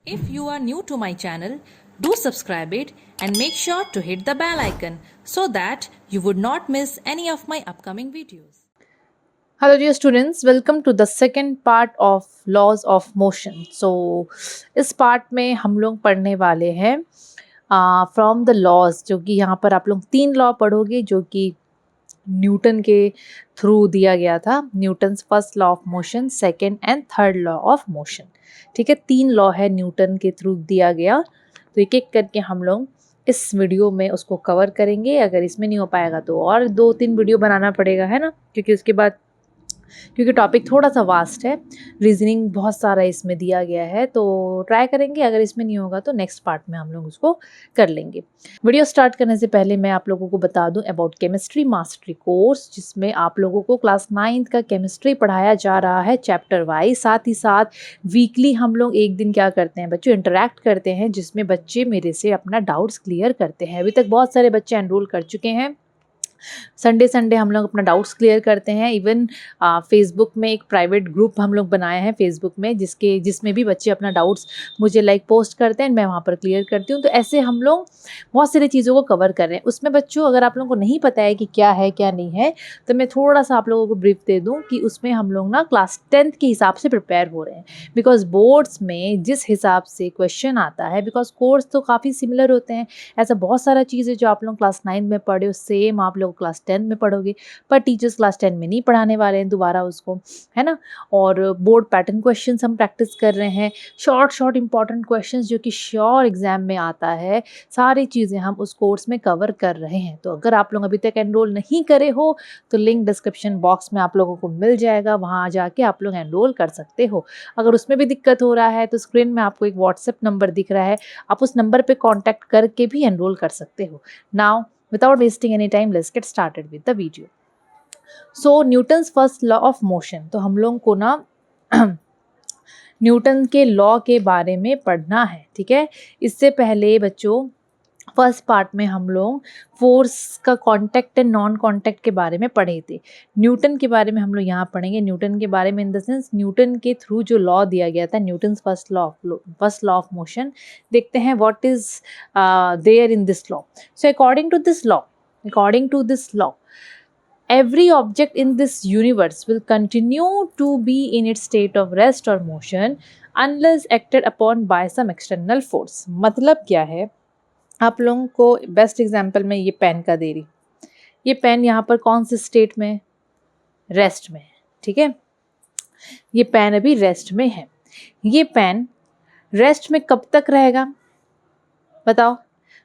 If you are new to my channel, do subscribe it and make sure to hit the bell icon so that you would not miss any of my upcoming videos. Hello dear students, welcome to the second part of laws of motion. So इस part में हम लोग पढ़ने वाले हैं from the laws, जो कि यहाँ पर आप लोग 3 लॉ पढ़ोगे जो कि न्यूटन के थ्रू दिया गया था। Newton's first law of motion, second and third law of motion. ठीक है, 3 लॉ है न्यूटन के थ्रू दिया गया। तो एक एक करके हम लोग इस वीडियो में उसको कवर करेंगे। अगर इसमें नहीं हो पाएगा तो और 2-3 वीडियो बनाना पड़ेगा, है ना, क्योंकि उसके बाद क्योंकि टॉपिक थोड़ा सा वास्ट है, रीजनिंग बहुत सारा इसमें दिया गया है, तो ट्राई करेंगे। अगर इसमें नहीं होगा तो नेक्स्ट पार्ट में हम लोग उसको कर लेंगे। वीडियो स्टार्ट करने से पहले मैं आप लोगों को बता दूं अबाउट केमिस्ट्री मास्टरी कोर्स, जिसमें आप लोगों को क्लास 9th का केमिस्ट्री पढ़ाया जा रहा है चैप्टर वाइज। साथ ही साथ वीकली हम लोग एक दिन क्या करते हैं, बच्चों इंटरेक्ट करते हैं, जिसमें बच्चे मेरे से अपना डाउट्स क्लियर करते हैं। अभी तक बहुत सारे बच्चे एनरोल कर चुके हैं। संडे हम लोग अपना डाउट्स क्लियर करते हैं। इवन फेसबुक में एक प्राइवेट ग्रुप हम लोग बनाए हैं फेसबुक में, जिसमें भी बच्चे अपना डाउट्स मुझे पोस्ट करते हैं, मैं वहाँ पर क्लियर करती हूँ। तो ऐसे हम लोग बहुत सारी चीज़ों को कवर कर रहे हैं। उसमें बच्चों अगर आप लोगों को नहीं पता है कि क्या है क्या नहीं है, तो मैं थोड़ा सा आप लोगों को ब्रीफ दे दूँ कि उसमें हम लोग ना क्लास 10th के हिसाब से प्रिपेयर हो रहे हैं। बिकॉज बोर्ड्स में जिस हिसाब से क्वेश्चन आता है, बिकॉज कोर्स तो काफ़ी सिमिलर होते हैं, ऐसा बहुत सारा चीज़ है जो आप लोग क्लास 9 में पढ़े हो सेम आप लोग क्लास 10 में पढ़ोगे, पर टीचर्स क्लास 10 में नहीं पढ़ाने वाले हैं दोबारा उसको, है ना। और बोर्ड पैटर्न क्वेश्चंस हम प्रैक्टिस कर रहे हैं, शॉर्ट इंपॉर्टेंट क्वेश्चंस जो कि श्योर एग्जाम में आता है, सारी चीज़ें हम उस कोर्स में कवर कर रहे हैं। तो अगर आप लोग अभी तक एनरोल नहीं करे हो तो लिंक डिस्क्रिप्शन बॉक्स में आप लोगों को मिल जाएगा, वहाँ जाके आप लोग एनरोल कर सकते हो। अगर उसमें भी दिक्कत हो रहा है तो स्क्रीन में आपको एक व्हाट्सएप नंबर दिख रहा है, आप उस नंबर पर कॉन्टैक्ट करके भी एनरोल कर सकते हो। Now without wasting any time, let's get started with the video. So Newton's first law of motion, तो हम लोग को ना न्यूटन के लॉ के बारे में पढ़ना है। ठीक है, इससे पहले बच्चों फर्स्ट पार्ट में हम लोग फोर्स का कांटेक्ट एंड नॉन कांटेक्ट के बारे में पढ़े थे। न्यूटन के बारे में हम लोग यहाँ पढ़ेंगे। न्यूटन के बारे में इन द सेंस न्यूटन के थ्रू जो लॉ दिया गया था, Newton's first law of motion, देखते हैं what is there in this law. So according to this law every object in this universe will continue to be in its state of rest or motion unless acted upon by some external force। मतलब क्या है, आप लोगों को best example में ये pen का दे रही। ये पेन यहाँ पर कौन से स्टेट में, रेस्ट में है। ठीक है, ये पेन अभी रेस्ट में है। ये पेन रेस्ट में कब तक रहेगा बताओ?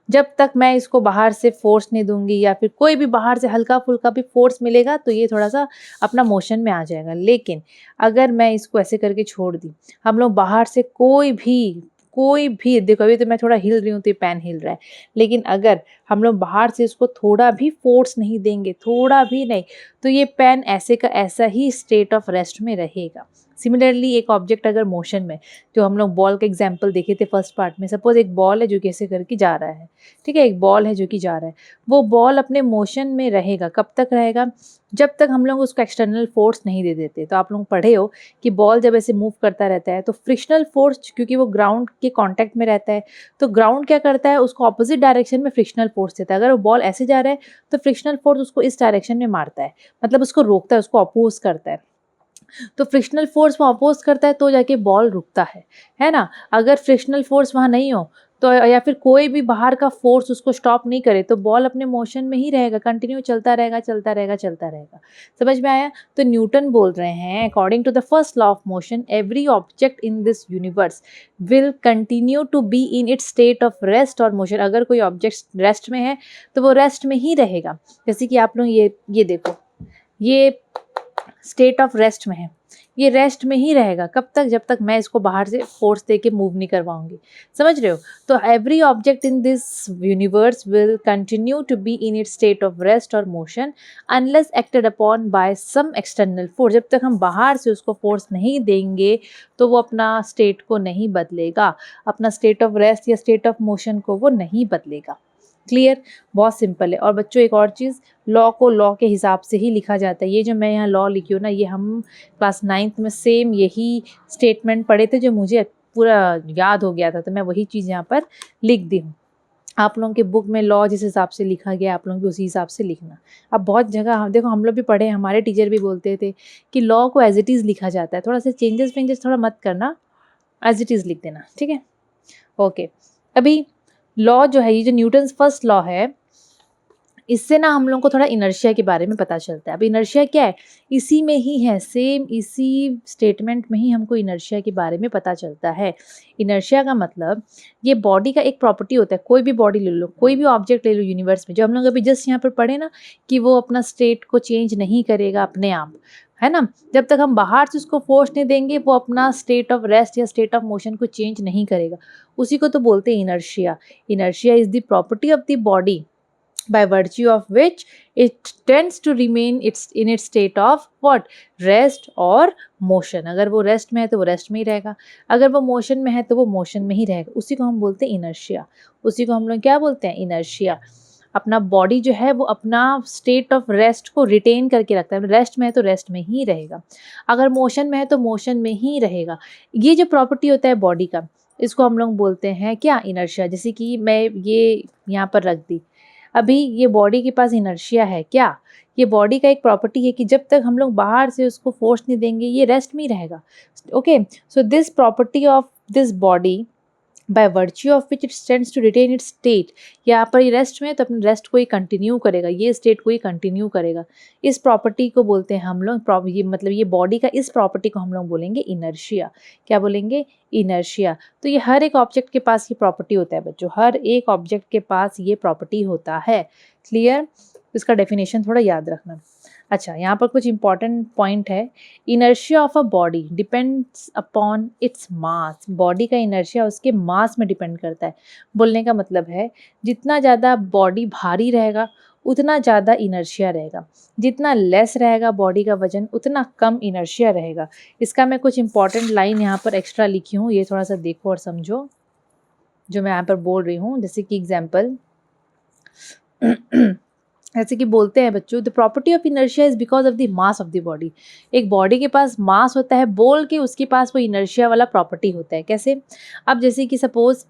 जब तक मैं इसको बाहर से फोर्स नहीं दूंगी, या फिर कोई भी बाहर से हल्का फुल्का भी फोर्स मिलेगा तो ये थोड़ा सा अपना मोशन में आ जाएगा। लेकिन अगर मैं इसको ऐसे करके छोड़ दी, हम लोग बाहर से कोई भी देखो, अभी तो मैं थोड़ा हिल रही हूँ तो ये पेन हिल रहा है, लेकिन अगर हम लोग बाहर से इसको थोड़ा भी फोर्स नहीं देंगे, थोड़ा भी नहीं, तो ये पेन ऐसे का ऐसा ही स्टेट ऑफ रेस्ट में रहेगा। सिमिलरली एक ऑब्जेक्ट अगर मोशन में, जो हम लोग बॉल का एग्जाम्पल देखे थे फर्स्ट पार्ट में, सपोज एक बॉल है जो कि ऐसे करके जा रहा है। ठीक है, एक बॉल है जो कि जा रहा है, वो बॉल अपने मोशन में रहेगा। कब तक रहेगा? जब तक हम लोग उसको एक्सटर्नल फोर्स नहीं दे देते। तो आप लोग पढ़े हो कि बॉल जब ऐसे मूव करता रहता है तो फ्रिक्शनल फोर्स, क्योंकि वो ग्राउंड के कांटेक्ट में रहता है, तो ग्राउंड क्या करता है, उसको ऑपोजिट डायरेक्शन में फ्रिक्शनल फोर्स देता है। अगर वो बॉल ऐसे जा रहा है तो फ्रिक्शनल फोर्स उसको इस डायरेक्शन में मारता है, मतलब उसको रोकता है, उसको अपोज करता है। तो फ्रिक्शनल फोर्स वो अपोज करता है तो जाके बॉल रुकता है ना। अगर फ्रिक्शनल फोर्स वहाँ नहीं हो तो, या फिर कोई भी बाहर का फोर्स उसको स्टॉप नहीं करे, तो बॉल अपने मोशन में ही रहेगा, कंटिन्यू चलता रहेगा। समझ में आया? तो न्यूटन बोल रहे हैं according to the first law of motion, every object in this universe will continue to be in its state of rest और मोशन। अगर कोई ऑब्जेक्ट रेस्ट में है तो वो रेस्ट में ही रहेगा। जैसे कि आप लोग ये देखो, ये स्टेट ऑफ रेस्ट में है, ये रेस्ट में ही रहेगा। कब तक? जब तक मैं इसको बाहर से फोर्स दे के मूव नहीं करवाऊंगी। समझ रहे हो? तो every object in this universe will continue to be in its state of rest और motion unless acted upon by some external force. जब तक हम बाहर से उसको फोर्स नहीं देंगे तो वो अपना स्टेट को नहीं बदलेगा, अपना स्टेट ऑफ रेस्ट या स्टेट ऑफ मोशन को वो नहीं बदलेगा। क्लियर? बहुत सिंपल है। और बच्चों एक और चीज़, लॉ को लॉ के हिसाब से ही लिखा जाता है। ये जो मैं यहाँ लॉ लिखी हूँ ना, ये हम क्लास 9th में सेम यही स्टेटमेंट पढ़े थे जो मुझे पूरा याद हो गया था, तो मैं वही चीज़ यहाँ पर लिख दी हूँ। आप लोगों के बुक में लॉ जिस हिसाब से लिखा गया आप लोगों को उसी हिसाब से लिखना। अब बहुत जगह हम देखो, हम लोग भी पढ़े, हमारे टीचर भी बोलते थे कि लॉ को एज इट इज़ लिखा जाता है, थोड़ा सा चेंजेस वेंजेस थोड़ा मत करना, एज इट इज़ लिख देना, ठीक है। ओके, अभी लॉ जो है, ये जो न्यूटन्स फर्स्ट लॉ है, इससे ना हम लोगों को थोड़ा इनर्शिया के बारे में पता चलता है। अब इनर्शिया क्या है, इसी में ही है, सेम इसी स्टेटमेंट में ही हमको इनर्शिया के बारे में पता चलता है। इनर्शिया का मतलब ये बॉडी का एक प्रॉपर्टी होता है, कोई भी बॉडी ले लो, कोई भी ऑब्जेक्ट ले लो यूनिवर्स में, जो हम लोग अभी जस्ट यहाँ पर पढ़े ना कि वो अपना स्टेट को चेंज नहीं करेगा अपने आप, है ना। जब तक हम बाहर से उसको फोर्स नहीं देंगे वो अपना स्टेट ऑफ रेस्ट या स्टेट ऑफ मोशन को चेंज नहीं करेगा। उसी को तो बोलते हैं inertia. Inertia is the property of the body by virtue of which it tends to remain in its state of what, rest और motion। अगर वो rest में है तो वो rest में ही रहेगा, अगर वो motion में है तो वो motion में ही रहेगा। उसी को हम बोलते हैं inertia। उसी को हम लोग क्या बोलते हैं, inertia। अपना बॉडी जो है वो अपना स्टेट ऑफ रेस्ट को रिटेन करके रखता है, रेस्ट में है तो रेस्ट में ही रहेगा, अगर मोशन में है तो मोशन में ही रहेगा। ये जो प्रॉपर्टी होता है बॉडी का, इसको हम लोग बोलते हैं क्या, इनर्शिया। जैसे कि मैं ये यहाँ पर रख दी, अभी ये बॉडी के पास इनर्शिया है क्या, ये बॉडी का एक प्रॉपर्टी है कि जब तक हम लोग बाहर से उसको फोर्स नहीं देंगे ये रेस्ट में ही रहेगा। Okay, so this property of this body by virtue of which it tends to retain its state, यहाँ पर ये रेस्ट में है तो अपने रेस्ट को ही कंटिन्यू करेगा, ये स्टेट को ही कंटिन्यू करेगा। इस प्रॉपर्टी को बोलते हैं हम लोग, ये मतलब ये बॉडी का इस प्रॉपर्टी को हम लोग बोलेंगे इनर्शिया। क्या बोलेंगे, इनर्शिया। तो ये हर एक ऑब्जेक्ट के पास ये प्रॉपर्टी होता है बच्चों, हर एक ऑब्जेक्ट के पास ये प्रॉपर्टी होता है। क्लियर, इसका डेफिनेशन थोड़ा याद रखना। अच्छा, यहाँ पर कुछ इंपॉर्टेंट पॉइंट है। Inertia of a body depends upon its mass. Body का इनर्शिया उसके मास में डिपेंड करता है। बोलने का मतलब है जितना ज़्यादा बॉडी भारी रहेगा उतना ज़्यादा इनर्शिया रहेगा, जितना लेस रहेगा बॉडी का वजन उतना कम इनर्शिया रहेगा। इसका मैं कुछ इंपॉर्टेंट लाइन यहाँ पर एक्स्ट्रा लिखी हूँ, ये थोड़ा सा देखो और समझो जो मैं यहाँ पर बोल रही हूँ। जैसे कि एग्जाम्पल ऐसे कि बोलते हैं बच्चों, the property of inertia is because of the mass of the body. एक बॉडी के पास मास होता है बोल के उसके पास वो इनर्शिया वाला प्रॉपर्टी होता है। कैसे, अब जैसे कि सपोज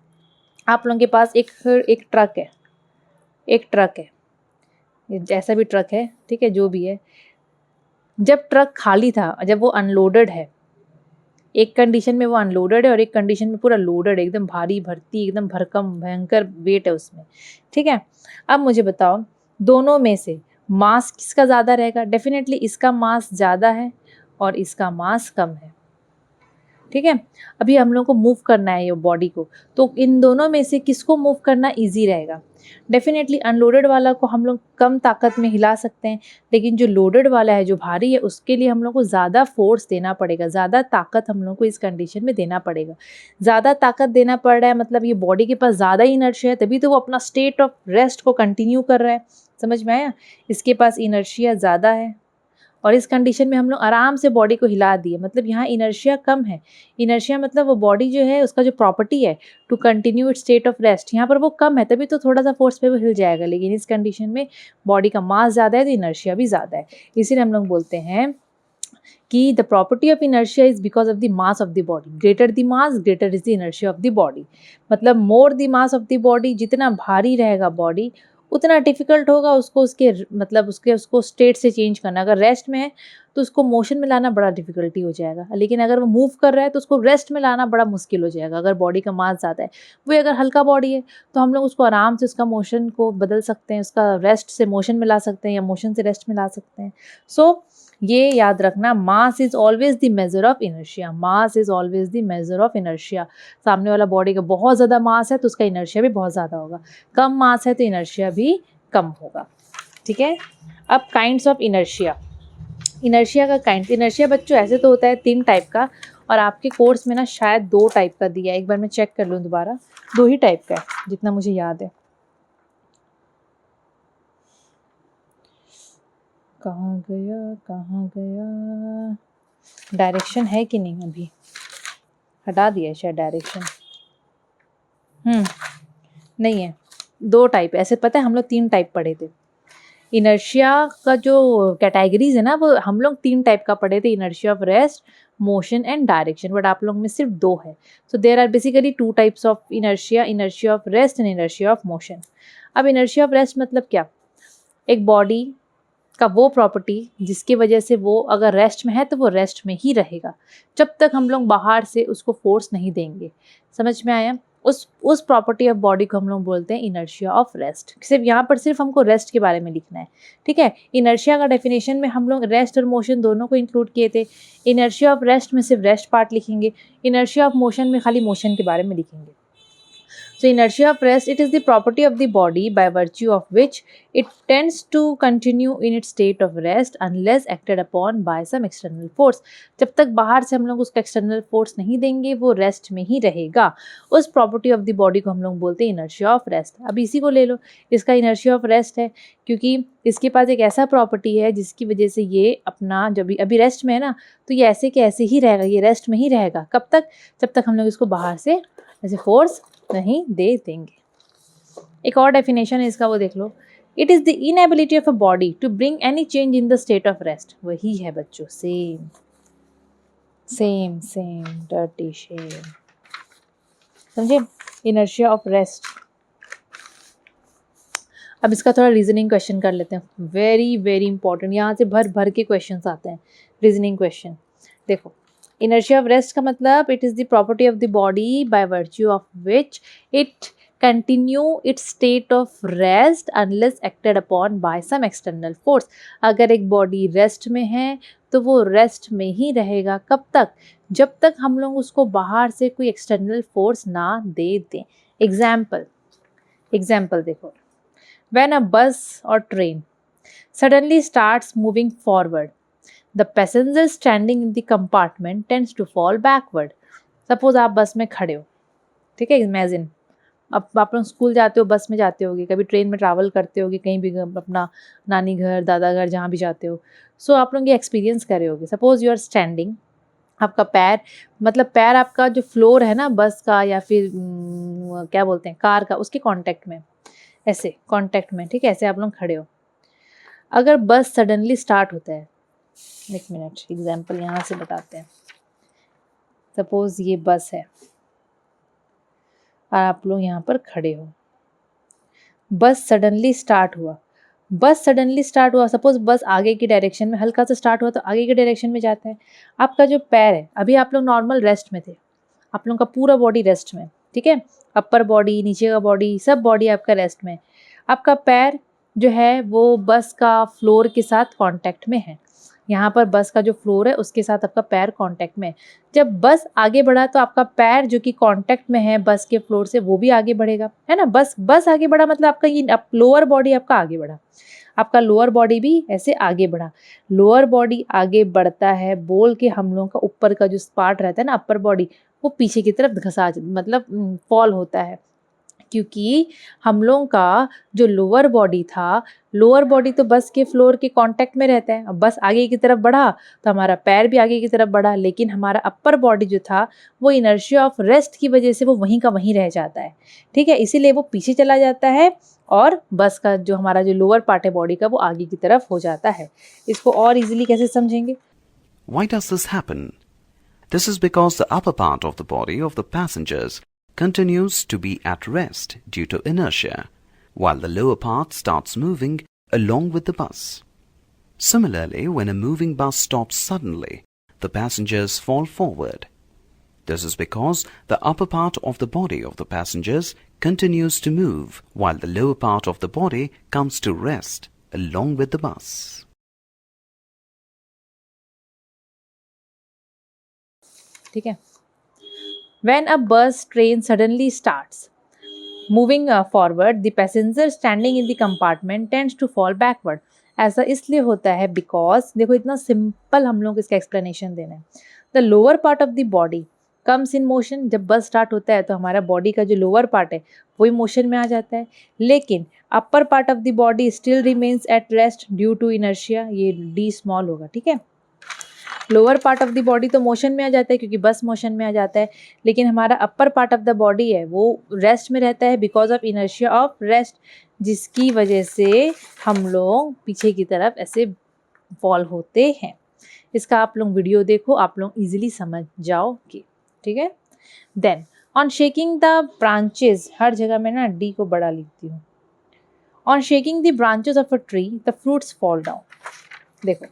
आप लोगों के पास एक ट्रक है, एक ट्रक है, जैसा भी ट्रक है, ठीक है, जो भी है, जब ट्रक खाली था, जब वो अनलोडेड है, एक कंडीशन में वो अनलोडेड है और एक कंडीशन में पूरा लोडेड है, एकदम भारी भरती, एकदम भरकम भयंकर वेट है उसमें, ठीक है। अब मुझे बताओ दोनों में से मास किसका ज़्यादा रहेगा? डेफिनेटली इसका मास ज़्यादा है और इसका मास कम है, ठीक है। अभी हम लोग को मूव करना है ये बॉडी को, तो इन दोनों में से किसको मूव करना इजी रहेगा? डेफिनेटली अनलोडेड वाला को हम लोग कम ताकत में हिला सकते हैं, लेकिन जो लोडेड वाला है, जो भारी है, उसके लिए हम लोग को ज़्यादा फोर्स देना पड़ेगा, ज़्यादा ताकत हम लोग को इस कंडीशन में देना पड़ेगा। ज़्यादा ताकत देना पड़ रहा है मतलब ये बॉडी के पास ज़्यादा इनर्शिया है, तभी तो वो अपना स्टेट ऑफ रेस्ट को कंटिन्यू कर रहा है। समझ में आया? इसके पास इनर्शिया ज़्यादा है और इस कंडीशन में हम लोग आराम से बॉडी को हिला दिए, मतलब यहाँ इनर्शिया कम है। इनर्शिया मतलब वो बॉडी जो है उसका जो प्रॉपर्टी है to continue its state of rest, यहाँ पर वो कम है, तभी तो थोड़ा सा फोर्स पे वो हिल जाएगा। लेकिन इस कंडीशन में बॉडी का मास ज़्यादा है तो इनर्शिया भी ज़्यादा है। इसीलिए हम लोग बोलते हैं कि the property of inertia is because of the mass of the body. Greater the mass greater is the inertia of the body. मतलब more the mass of the body, जितना भारी रहेगा बॉडी उतना डिफ़िकल्ट होगा उसको उसके मतलब उसको स्टेट से चेंज करना। अगर रेस्ट में है तो उसको मोशन में लाना बड़ा डिफ़िकल्टी हो जाएगा, लेकिन अगर वो मूव कर रहा है तो उसको रेस्ट में लाना बड़ा मुश्किल हो जाएगा अगर बॉडी का मास ज़्यादा है। वही अगर हल्का बॉडी है तो हम लोग उसको आराम से उसका मोशन को बदल सकते हैं, उसका रेस्ट से मोशन में ला सकते हैं या मोशन से रेस्ट में ला सकते हैं। सो ये याद रखना, mass is always the measure of inertia. Mass is always the measure of inertia. सामने वाला बॉडी का बहुत ज़्यादा मास है तो उसका इनर्शिया भी बहुत ज़्यादा होगा, कम मास है तो इनर्शिया भी कम होगा, ठीक है। अब काइंड्स ऑफ इनर्शिया। इनर्शिया का काइंड, इनर्शिया बच्चों ऐसे तो होता है 3 टाइप का, और आपके कोर्स में ना शायद 2 टाइप का दिया है। एक बार मैं चेक कर लूँ दोबारा, 2 ही टाइप का है जितना मुझे याद है। कहाँ गया डायरेक्शन है कि नहीं? अभी हटा दिया है शायद डायरेक्शन। नहीं है, 2 टाइप ऐसे। पता है हम लोग 3 टाइप पढ़े थे। इनर्शिया का जो कैटेगरीज है ना वो हम लोग 3 टाइप का पढ़े थे, inertia of rest, motion and direction, but आप लोग में सिर्फ 2 है। So there are basically 2 types of inertia, inertia of rest and inertia of motion. अब इनर्शिया ऑफ रेस्ट मतलब क्या? एक बॉडी का वो प्रॉपर्टी जिसकी वजह से वो अगर रेस्ट में है तो वो रेस्ट में ही रहेगा जब तक हम लोग बाहर से उसको फोर्स नहीं देंगे। समझ में आया? उस प्रॉपर्टी ऑफ बॉडी को हम लोग बोलते हैं इनर्शिया ऑफ रेस्ट। सिर्फ यहाँ पर सिर्फ हमको रेस्ट के बारे में लिखना है, ठीक है। इनर्शिया का डेफिनेशन में हम लोग रेस्ट और मोशन दोनों को इंक्लूड किए थे। इनर्शिया ऑफ रेस्ट में सिर्फ रेस्ट पार्ट लिखेंगे, इनर्शिया ऑफ मोशन में खाली मोशन के बारे में लिखेंगे। So inertia of rest, it is the property of the body by virtue of which it tends to continue in its state of rest unless acted upon by some external force। जब तक बाहर से हम लोग उसका external force नहीं देंगे वो रेस्ट में ही रहेगा। उस प्रॉपर्टी ऑफ द बॉडी को हम लोग बोलते हैं इनर्शिया ऑफ रेस्ट। अब इसी को ले लो, इसका इनर्शिया ऑफ रेस्ट है क्योंकि इसके पास एक ऐसा प्रॉपर्टी है जिसकी वजह से ये अपना जब अभी रेस्ट में है ना तो ये ऐसे के ऐसे ही रहेगा, ये रेस्ट में ही रहेगा। कब तक? जब तक हम लोग इसको बाहर से ऐसे फोर्स नहीं दे देंगे। एक और डेफिनेशन है इसका, वो देख लो। It is the inability of a body to bring any change in the state of rest. वही है बच्चों, same same same dirty shame. समझे? Inertia of rest. अब इसका थोड़ा रीजनिंग क्वेश्चन कर लेते हैं, वेरी वेरी इंपॉर्टेंट। यहाँ से भर भर के क्वेश्चन आते हैं, रीजनिंग क्वेश्चन। देखो, इनर्शिया ऑफ रेस्ट का मतलब it is the property of the body by virtue of which it continue its state of rest unless acted upon by some external force. अगर एक बॉडी रेस्ट में है तो वो rest में ही रहेगा। कब तक? जब तक हम लोग उसको बाहर से कोई एक्सटर्नल फोर्स ना दे दें। एग्जाम्पल देखो, when a bus or train suddenly starts moving forward, the passenger standing in the compartment tends to fall backward। Suppose आप बस में खड़े हो, ठीक है, इमेजिन अब आप लोग स्कूल जाते हो, बस में जाते होगे, कभी ट्रेन में ट्रैवल करते होगे, कहीं भी अपना नानी घर दादा घर जहाँ भी जाते हो। सो आप लोग ये एक्सपीरियंस करे होगे। सपोज यू आर स्टैंडिंग, आपका पैर मतलब पैर आपका जो फ्लोर है ना बस का या फिर क्या बोलते हैं कार का, उसके कांटेक्ट में, ऐसे कांटेक्ट में, ठीक है, ऐसे आप लोग खड़े हो। अगर बस सडनली स्टार्ट होता है, एक मिनट एग्जाम्पल यहाँ से बताते हैं। सपोज ये बस है और आप लोग यहाँ पर खड़े हो, बस सडनली स्टार्ट हुआ। सपोज बस आगे की डायरेक्शन में हल्का सा स्टार्ट हुआ तो आगे की डायरेक्शन में जाता है। आपका जो पैर है, अभी आप लोग नॉर्मल रेस्ट में थे, आप लोगों का पूरा बॉडी रेस्ट में, ठीक है, अपर बॉडी नीचे का बॉडी सब बॉडी आपका रेस्ट में। आपका पैर जो है वो बस का फ्लोर के साथ कांटेक्ट में है। यहाँ पर बस का जो फ्लोर है उसके साथ आपका पैर कांटेक्ट में है। जब बस आगे बढ़ा तो आपका पैर जो कि कांटेक्ट में है बस के फ्लोर से वो भी आगे बढ़ेगा, है ना। बस आगे बढ़ा मतलब आपका ये लोअर बॉडी आपका आगे बढ़ा, आपका लोअर बॉडी भी ऐसे आगे बढ़ा। लोअर बॉडी आगे बढ़ता है बोल के हम लोगों का ऊपर का जो पार्ट रहता है ना अपर बॉडी, वो पीछे की तरफ घसा मतलब फॉल होता है, क्योंकि हम लोगों का जो लोअर बॉडी था, लोअर बॉडी तो बस के फ्लोर के कांटेक्ट में रहता है। अब बस आगे की तरफ बढ़ा तो हमारा पैर भी आगे की तरफ बढ़ा, लेकिन हमारा अपर बॉडी जो था वो इनर्शिया ऑफ रेस्ट की वजह से वो वहीं का वहीं रह जाता है, ठीक है, इसीलिए वो पीछे चला जाता है और बस का जो हमारा जो लोअर पार्ट है बॉडी का वो आगे की तरफ हो जाता है। इसको और इजीली कैसे समझेंगे? Why does this happen? This is because the upper part of the body of the passengers continues to be at rest due to inertia, while the lower part starts moving along with the bus. Similarly, when a moving bus stops suddenly, the passengers fall forward. This is because the upper part of the body of the passengers continues to move, while the lower part of the body comes to rest along with the bus. ठीक है। When a bus train suddenly starts moving forward, the passenger standing in the compartment tends to fall backward। ऐसा इसलिए होता है because, देखो इतना simple हम लोग इसका एक्सप्लेनेशन देना है। The lower part of the body comes in motion। जब बस स्टार्ट होता है तो हमारा बॉडी का जो लोअर पार्ट है वही मोशन में आ जाता है, लेकिन upper part of the body still remains at rest due to inertia. ये डी स्मॉल होगा, ठीक है। Lower part of the body तो मोशन में आ जाता है क्योंकि बस मोशन में आ जाता है, लेकिन हमारा अपर पार्ट ऑफ द बॉडी है वो रेस्ट में रहता है because of inertia of rest, जिसकी वजह से हम लोग पीछे की तरफ ऐसे फॉल होते हैं। इसका आप लोग वीडियो देखो, आप लोग इजीली समझ जाओगे, ठीक है। Then on shaking the branches, हर जगह में ना डी को बड़ा लिखती हूँ। On shaking the branches of a tree the fruits fall down. देखो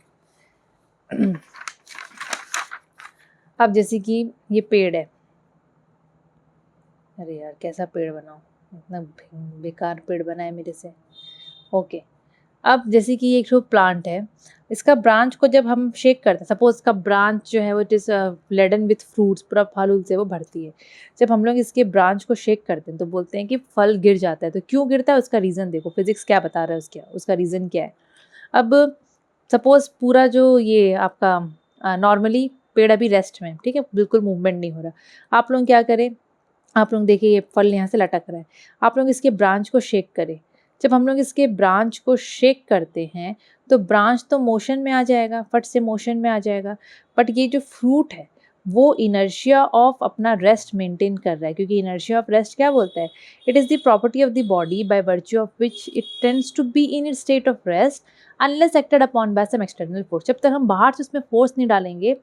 अब जैसे कि ये पेड़ है, अरे यार कैसा पेड़ बनाऊँ, इतना बेकार पेड़ बना है मेरे से। ओके, अब जैसे कि ये एक प्लांट है, इसका ब्रांच को जब हम शेक करते हैं, सपोज इसका ब्रांच जो है वो it is laden with fruits, पूरा फल उल से वो भरती है। जब हम लोग इसके ब्रांच को शेक करते हैं तो बोलते हैं कि फल गिर जाता है। तो क्यों गिरता है उसका रीज़न देखो, फिजिक्स क्या बता रहा है उसका रीज़न क्या है। अब सपोज पूरा जो ये आपका नॉर्मली पेड़ अभी रेस्ट में, ठीक है, बिल्कुल मूवमेंट नहीं हो रहा। आप लोग क्या करें, आप लोग देखिए ये फल यहाँ से लटक रहा है, आप लोग इसके ब्रांच को शेक करें। जब हम लोग इसके ब्रांच को शेक करते हैं तो ब्रांच तो मोशन में आ जाएगा, फट से मोशन में आ जाएगा, बट ये जो फ्रूट है वो इनर्शिया ऑफ अपना रेस्ट मेंटेन कर रहा है। क्योंकि इनर्शिया ऑफ रेस्ट क्या बोलता है, it is the property of the body by virtue of which it tends to be in it state of rest unless acted upon by some external force. जब तक हम बाहर से उसमें फोर्स नहीं डालेंगे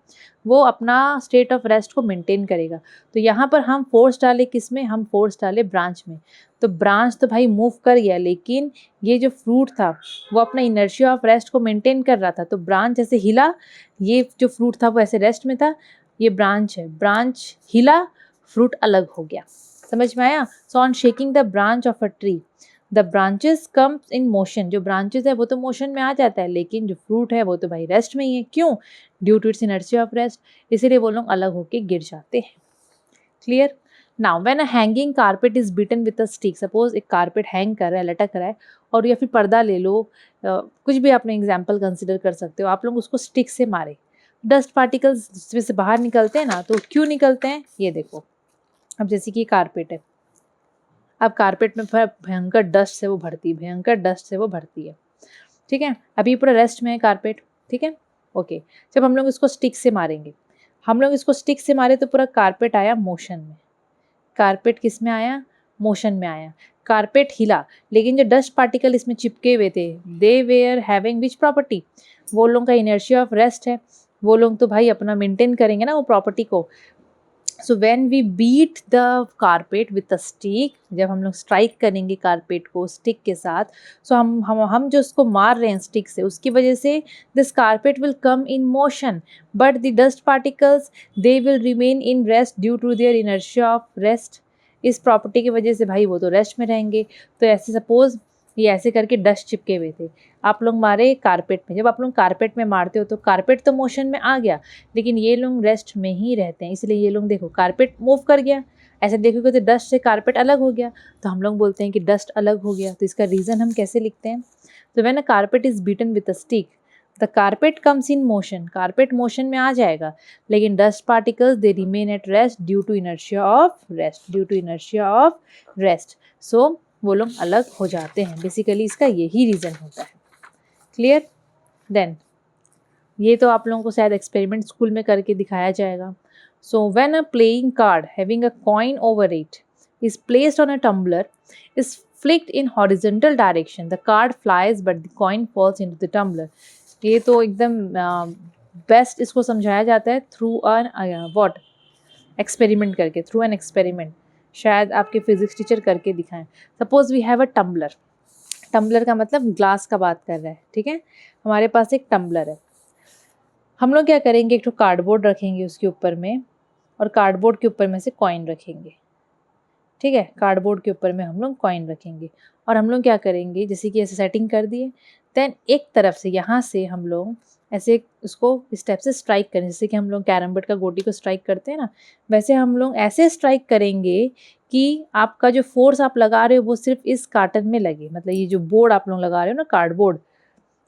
वो अपना स्टेट ऑफ रेस्ट को मेंटेन करेगा। तो यहाँ पर हम फोर्स डाले किस में, हम फोर्स डाले ब्रांच में। तो ब्रांच तो भाई मूव कर गया, लेकिन ये जो फ्रूट था वो अपना इनर्शिया ऑफ रेस्ट को मेंटेन कर रहा था। तो ब्रांच जैसे हिला, ये जो फ्रूट था वो ऐसे रेस्ट में था, ये ब्रांच है, ब्रांच हिला, फ्रूट अलग हो गया। समझ में आया। So on shaking the branch of a tree the branches comes in motion. जो ब्रांचेस है वो तो मोशन में आ जाता है, लेकिन जो फ्रूट है वो तो भाई रेस्ट में ही है। क्यों, due to its inertia of rest, इसीलिए वो लोग अलग होके गिर जाते हैं। Clear. Now when a hanging carpet is beaten with a stick, suppose एक कारपेट हैंग कर रहा है, लटक रहा है, और या फिर पर्दा ले लो, कुछ भी आपने एग्जाम्पल कंसिडर कर सकते हो, आप लोग उसको स्टिक से मारे, डस्ट पार्टिकल्स इसमें से बाहर निकलते हैं ना। तो क्यों निकलते हैं ये देखो। अब जैसे कि कारपेट है, अब कारपेट में भयंकर डस्ट से वो भरती है, भयंकर डस्ट से वो भरती है, ठीक है। अभी पूरा रेस्ट में है कारपेट, ठीक है, ओके। जब हम लोग इसको स्टिक से मारेंगे, हम लोग इसको स्टिक से मारे तो पूरा कारपेट आया मोशन में। कारपेट किस में आया, मोशन में आया। कारपेट हिला, लेकिन जो डस्ट पार्टिकल इसमें चिपके हुए थे दे वेयर हैविंग विच प्रॉपर्टी, वो लोगों का इनर्शिया ऑफ रेस्ट है, वो लोग तो भाई अपना मेंटेन करेंगे ना वो प्रॉपर्टी को। So when we beat the carpet with a stick, जब हम लोग स्ट्राइक करेंगे कारपेट को स्टिक के साथ, सो हम जो उसको मार रहे हैं स्टिक से, उसकी वजह से this carpet will come in motion but the dust particles they will remain in rest due to their inertia of rest. इस प्रॉपर्टी की वजह से भाई वो तो रेस्ट में रहेंगे। तो ऐसे सपोज ये ऐसे करके डस्ट चिपके हुए थे, आप लोग मारे कारपेट में। जब आप लोग कारपेट में मारते हो तो कारपेट तो मोशन में आ गया, लेकिन ये लोग रेस्ट में ही रहते हैं, इसलिए ये लोग देखो कारपेट मूव कर गया, ऐसे देखोगे तो डस्ट से कारपेट अलग हो गया, तो हम लोग बोलते हैं कि डस्ट अलग हो गया। तो इसका रीज़न हम कैसे लिखते हैं, तो when a carpet is beaten with a stick the carpet comes in motion, carpet motion में आ जाएगा, लेकिन dust particles they remain at rest due to inertia of rest, due to inertia of rest. So वो लोग अलग हो जाते हैं। बेसिकली इसका यही रीज़न होता है। क्लियर। देन ये तो आप लोगों को शायद एक्सपेरिमेंट स्कूल में करके दिखाया जाएगा। So when a playing card having a coin over it is placed on a tumbler is flicked in horizontal direction the card flies but the coin falls into the tumbler. ये तो एकदम best इसको समझाया जाता है through an what experiment करके, through an experiment. शायद आपके फिजिक्स टीचर करके दिखाएं। Suppose we have a tumbler, tumbler का मतलब ग्लास का बात कर रहा है, ठीक है। हमारे पास एक टम्बलर है, हम लोग क्या करेंगे, एक तो कार्डबोर्ड रखेंगे उसके ऊपर में, और कार्डबोर्ड के ऊपर में से कॉइन रखेंगे, ठीक है। कार्डबोर्ड के ऊपर में हम लोग कॉइन रखेंगे, और हम लोग क्या करेंगे, जैसे कि ऐसे सेटिंग कर दिए, देन एक तरफ से यहाँ से हम लोग ऐसे उसको इस टाइप से स्ट्राइक करें, जैसे कि हम लोग कैरम बोर्ड का गोटी को स्ट्राइक करते हैं ना, वैसे हम लोग ऐसे स्ट्राइक करेंगे कि आपका जो फोर्स आप लगा रहे हो वो सिर्फ इस कार्टन में लगे, मतलब ये जो बोर्ड आप लोग लगा रहे हो ना कार्डबोर्ड,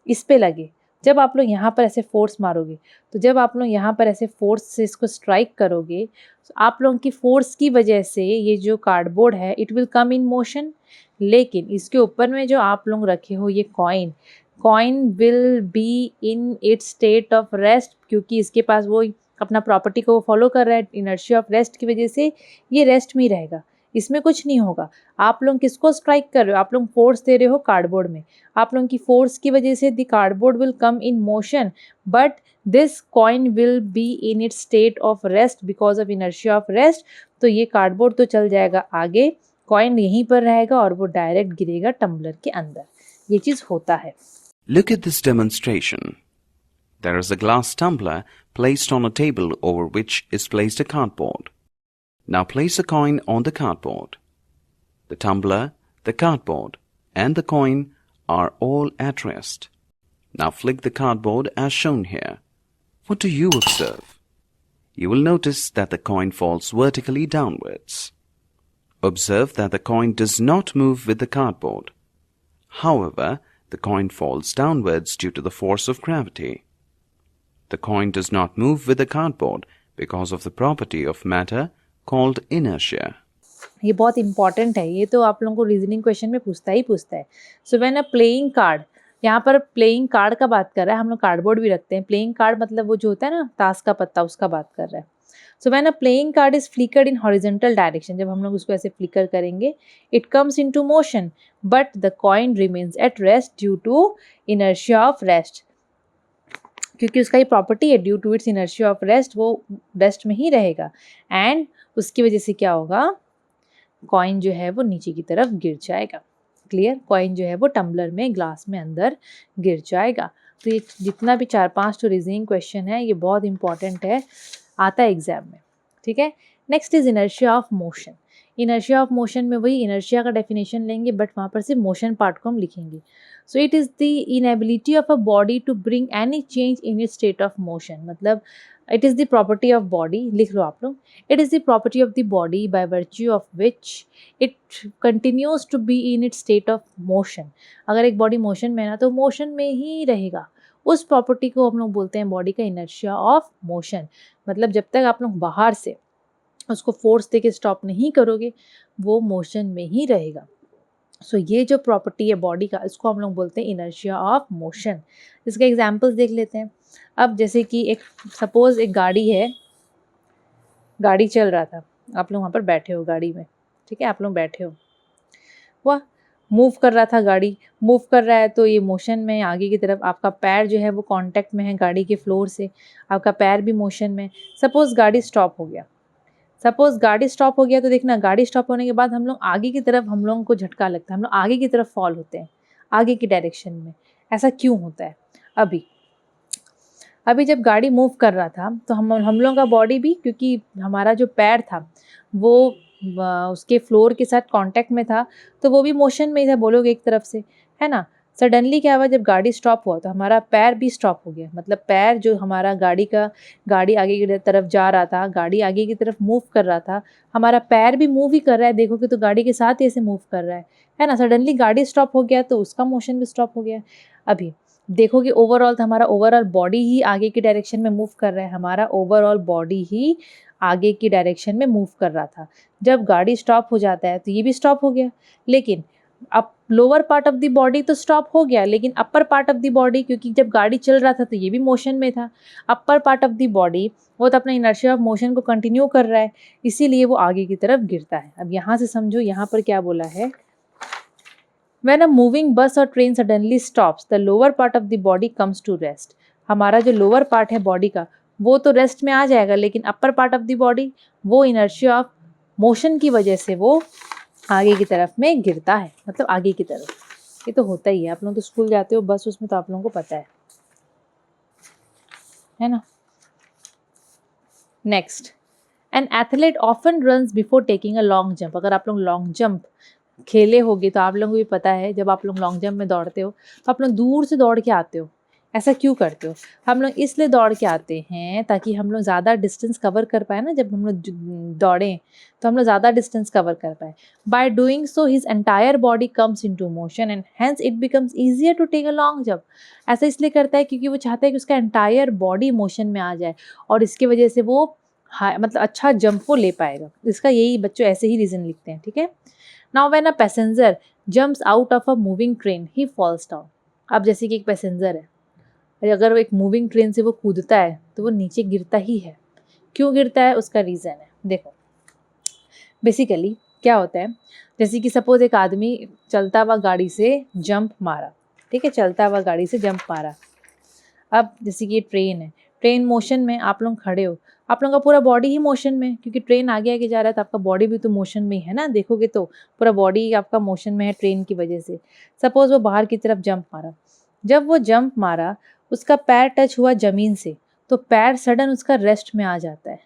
इस पे लगे। जब आप लोग यहाँ पर ऐसे फोर्स मारोगे, तो जब आप लोग यहाँ पर ऐसे फोर्स से इसको स्ट्राइक करोगे, तो आप लोगों की फोर्स की वजह से ये जो कार्डबोर्ड है it will come in motion, लेकिन इसके ऊपर में जो आप लोग रखे हो ये coin, coin will be in its state of rest, क्योंकि इसके पास वो अपना प्रॉपर्टी को फॉलो कर रहा है, इनर्शिया ऑफ रेस्ट की वजह से ये रेस्ट में ही रहेगा, इसमें कुछ नहीं होगा। आप लोग किसको स्ट्राइक कर रहे हो, आप लोग फोर्स दे रहे हो कार्डबोर्ड में, आप लोगों की फोर्स की वजह से the cardboard will come in motion, but this coin will be in its state of rest because of inertia of rest. तो ये कार्डबोर्ड तो चल जाएगा आगे, कॉइन यहीं पर रहेगा और वो डायरेक्ट गिरेगा टम्बलर के अंदर। ये चीज़ होता है। Look at this demonstration. There is a glass tumbler placed on a table over which is placed a cardboard. Now place a coin on the cardboard. The tumbler, the cardboard, and the coin are all at rest. Now flick the cardboard as shown here. What do you observe? You will notice that the coin falls vertically downwards. Observe that the coin does not move with the cardboard. However, the coin falls downwards due to the force of gravity. The coin does not move with the cardboard because of the property of matter called inertia. ये बहुत important है, ये तो आप लोगों को reasoning question में पूछता ही पूछता है। So when a playing card, यहाँ पर प्लेइंग कार्ड का बात कर रहा है, हम लोग कार्डबोर्ड भी रखते हैं, प्लेइंग कार्ड मतलब वो जो होता है ना ताश का पत्ता, उसका बात कर रहा है। So when a playing card is flickered in horizontal direction, जब हम लोग उसको ऐसे फ्लिकर करेंगे, it comes into motion but the coin remains at rest due to inertia of rest, क्योंकि उसका ये प्रॉपर्टी है, due to its inertia of rest वो रेस्ट में ही रहेगा, एंड उसकी वजह से क्या होगा, कॉइन जो है वो नीचे की तरफ गिर जाएगा। क्लियर, कॉइन जो है वो टम्बलर में, ग्लास में अंदर गिर जाएगा। तो ये जितना भी 4-5 तो रीजनिंग क्वेश्चन है ये बहुत इंपॉर्टेंट है, आता है एग्जाम में। ठीक है, next is inertia of motion. Inertia of motion में वही इनर्शिया का डेफिनेशन लेंगे बट वहाँ पर सिर्फ मोशन पार्ट को हम लिखेंगे। So it is the inability of a body to bring any change in its state of motion, मतलब it is the property of body, लिख लो आप लोग, it is the property of the body by virtue of which it continues to be in its state of motion. अगर एक body motion में है ना तो मोशन में ही रहेगा, उस प्रॉपर्टी को हम लोग बोलते हैं बॉडी का इनर्शिया ऑफ मोशन। मतलब जब तक आप लोग बाहर से उसको फोर्स देके स्टॉप नहीं करोगे वो मोशन में ही रहेगा। सो ये जो प्रॉपर्टी है बॉडी का, इसको हम लोग बोलते हैं इनर्शिया ऑफ मोशन। इसके एग्जांपल्स देख लेते हैं। अब जैसे कि एक सपोज एक गाड़ी है, गाड़ी चल रहा था, आप लोग वहाँ पर बैठे हो गाड़ी में, ठीक है, आप लोग बैठे हो, वह मूव कर रहा था, गाड़ी मूव कर रहा है तो ये मोशन में आगे की तरफ, आपका पैर जो है वो कांटेक्ट में है गाड़ी के फ्लोर से, आपका पैर भी मोशन में। सपोज़ गाड़ी स्टॉप हो गया, सपोज़ गाड़ी स्टॉप हो गया तो देखना गाड़ी स्टॉप होने के बाद हम लोग आगे की तरफ, हम लोगों को झटका लगता है, हम लोग आगे की तरफ फॉल होते हैं, आगे की डायरेक्शन में। ऐसा क्यों होता है? अभी जब गाड़ी मूव कर रहा था तो हम लोगों का बॉडी भी, क्योंकि हमारा जो पैर था वो उसके फ्लोर के साथ कांटेक्ट में था तो वो भी मोशन में ही था, बोलोगे एक तरफ से, है ना। सडनली क्या हुआ, जब गाड़ी स्टॉप हुआ तो हमारा पैर भी स्टॉप हो गया, मतलब पैर जो हमारा गाड़ी आगे की तरफ जा रहा था, गाड़ी आगे की तरफ मूव कर रहा था, हमारा पैर भी मूव ही कर रहा है, देखोगे तो गाड़ी के साथ ही ऐसे मूव कर रहा है ना। सडनली गाड़ी स्टॉप हो गया तो उसका मोशन भी स्टॉप हो गया। अभी देखोगे ओवरऑल तो हमारा ओवरऑल बॉडी ही आगे की डायरेक्शन में मूव कर रहा है, हमारा ओवरऑल बॉडी ही आगे की डायरेक्शन में मूव कर रहा था। जब गाड़ी स्टॉप हो जाता है तो ये भी स्टॉप हो गया, लेकिन अब lower part of the body तो स्टॉप हो गया, लेकिन upper part of the body, क्योंकि जब गाड़ी चल रहा था तो ये भी मोशन में था, अपर पार्ट ऑफ द बॉडी वो तो अपना इनर्शिया ऑफ मोशन को कंटिन्यू कर रहा है, इसीलिए वो आगे की तरफ गिरता है। अब यहाँ से समझो, यहाँ पर क्या बोला है, When a moving bus or train suddenly stops, the lower part of the body comes to rest. हमारा जो लोअर पार्ट है बॉडी का वो तो रेस्ट में आ जाएगा, लेकिन upper part of the body वो इनर्शिया ऑफ मोशन की वजह से वो आगे की तरफ में गिरता है, मतलब आगे की तरफ। ये तो होता ही है, आप लोग तो स्कूल जाते हो बस, उसमें तो आप लोगों को पता है ना। Next, an athlete often runs before taking a long jump. अगर आप लोग लॉन्ग जंप खेले होगे तो आप लोगों को भी पता है, जब आप लोग लॉन्ग जंप में दौड़ते हो तो आप लोग दूर से दौड़ के आते हो। ऐसा क्यों करते हो? हम लोग इसलिए दौड़ के आते हैं ताकि हम लोग ज़्यादा डिस्टेंस कवर कर पाए ना, जब हम लोग दौड़ें तो हम लोग ज़्यादा डिस्टेंस कवर कर पाए। By doing so his entire body comes into motion and hence it becomes easier to take a long jump. ऐसा इसलिए करता है क्योंकि वो चाहता है कि उसका एंटायर बॉडी मोशन में आ जाए और इसकी वजह से वो मतलब अच्छा जंप को ले पाएगा। इसका यही बच्चों ऐसे ही रीज़न लिखते हैं, ठीक है। Now when a passenger jumps out of a moving train, he falls down. अब जैसे कि एक पैसेंजर है, और अगर वो एक मूविंग ट्रेन से वो कूदता है तो वो नीचे गिरता ही है। क्यों गिरता है, उसका रीज़न है। देखो बेसिकली क्या होता है, जैसे कि सपोज एक आदमी चलता हुआ गाड़ी से जंप मारा, ठीक है, चलता हुआ गाड़ी से जंप मारा। अब जैसे कि ये ट्रेन है, ट्रेन मोशन में, आप लोग खड़े हो, आप लोगों का पूरा बॉडी ही मोशन में, क्योंकि ट्रेन आगे आगे जा रहा है तो आपका बॉडी भी तो मोशन में ही है ना, देखोगे तो पूरा बॉडी आपका मोशन में है ट्रेन की वजह से। सपोज वो बाहर की तरफ जंप मारा, जब वो जंप मारा उसका पैर टच हुआ ज़मीन से, तो पैर सडन उसका रेस्ट में आ जाता है,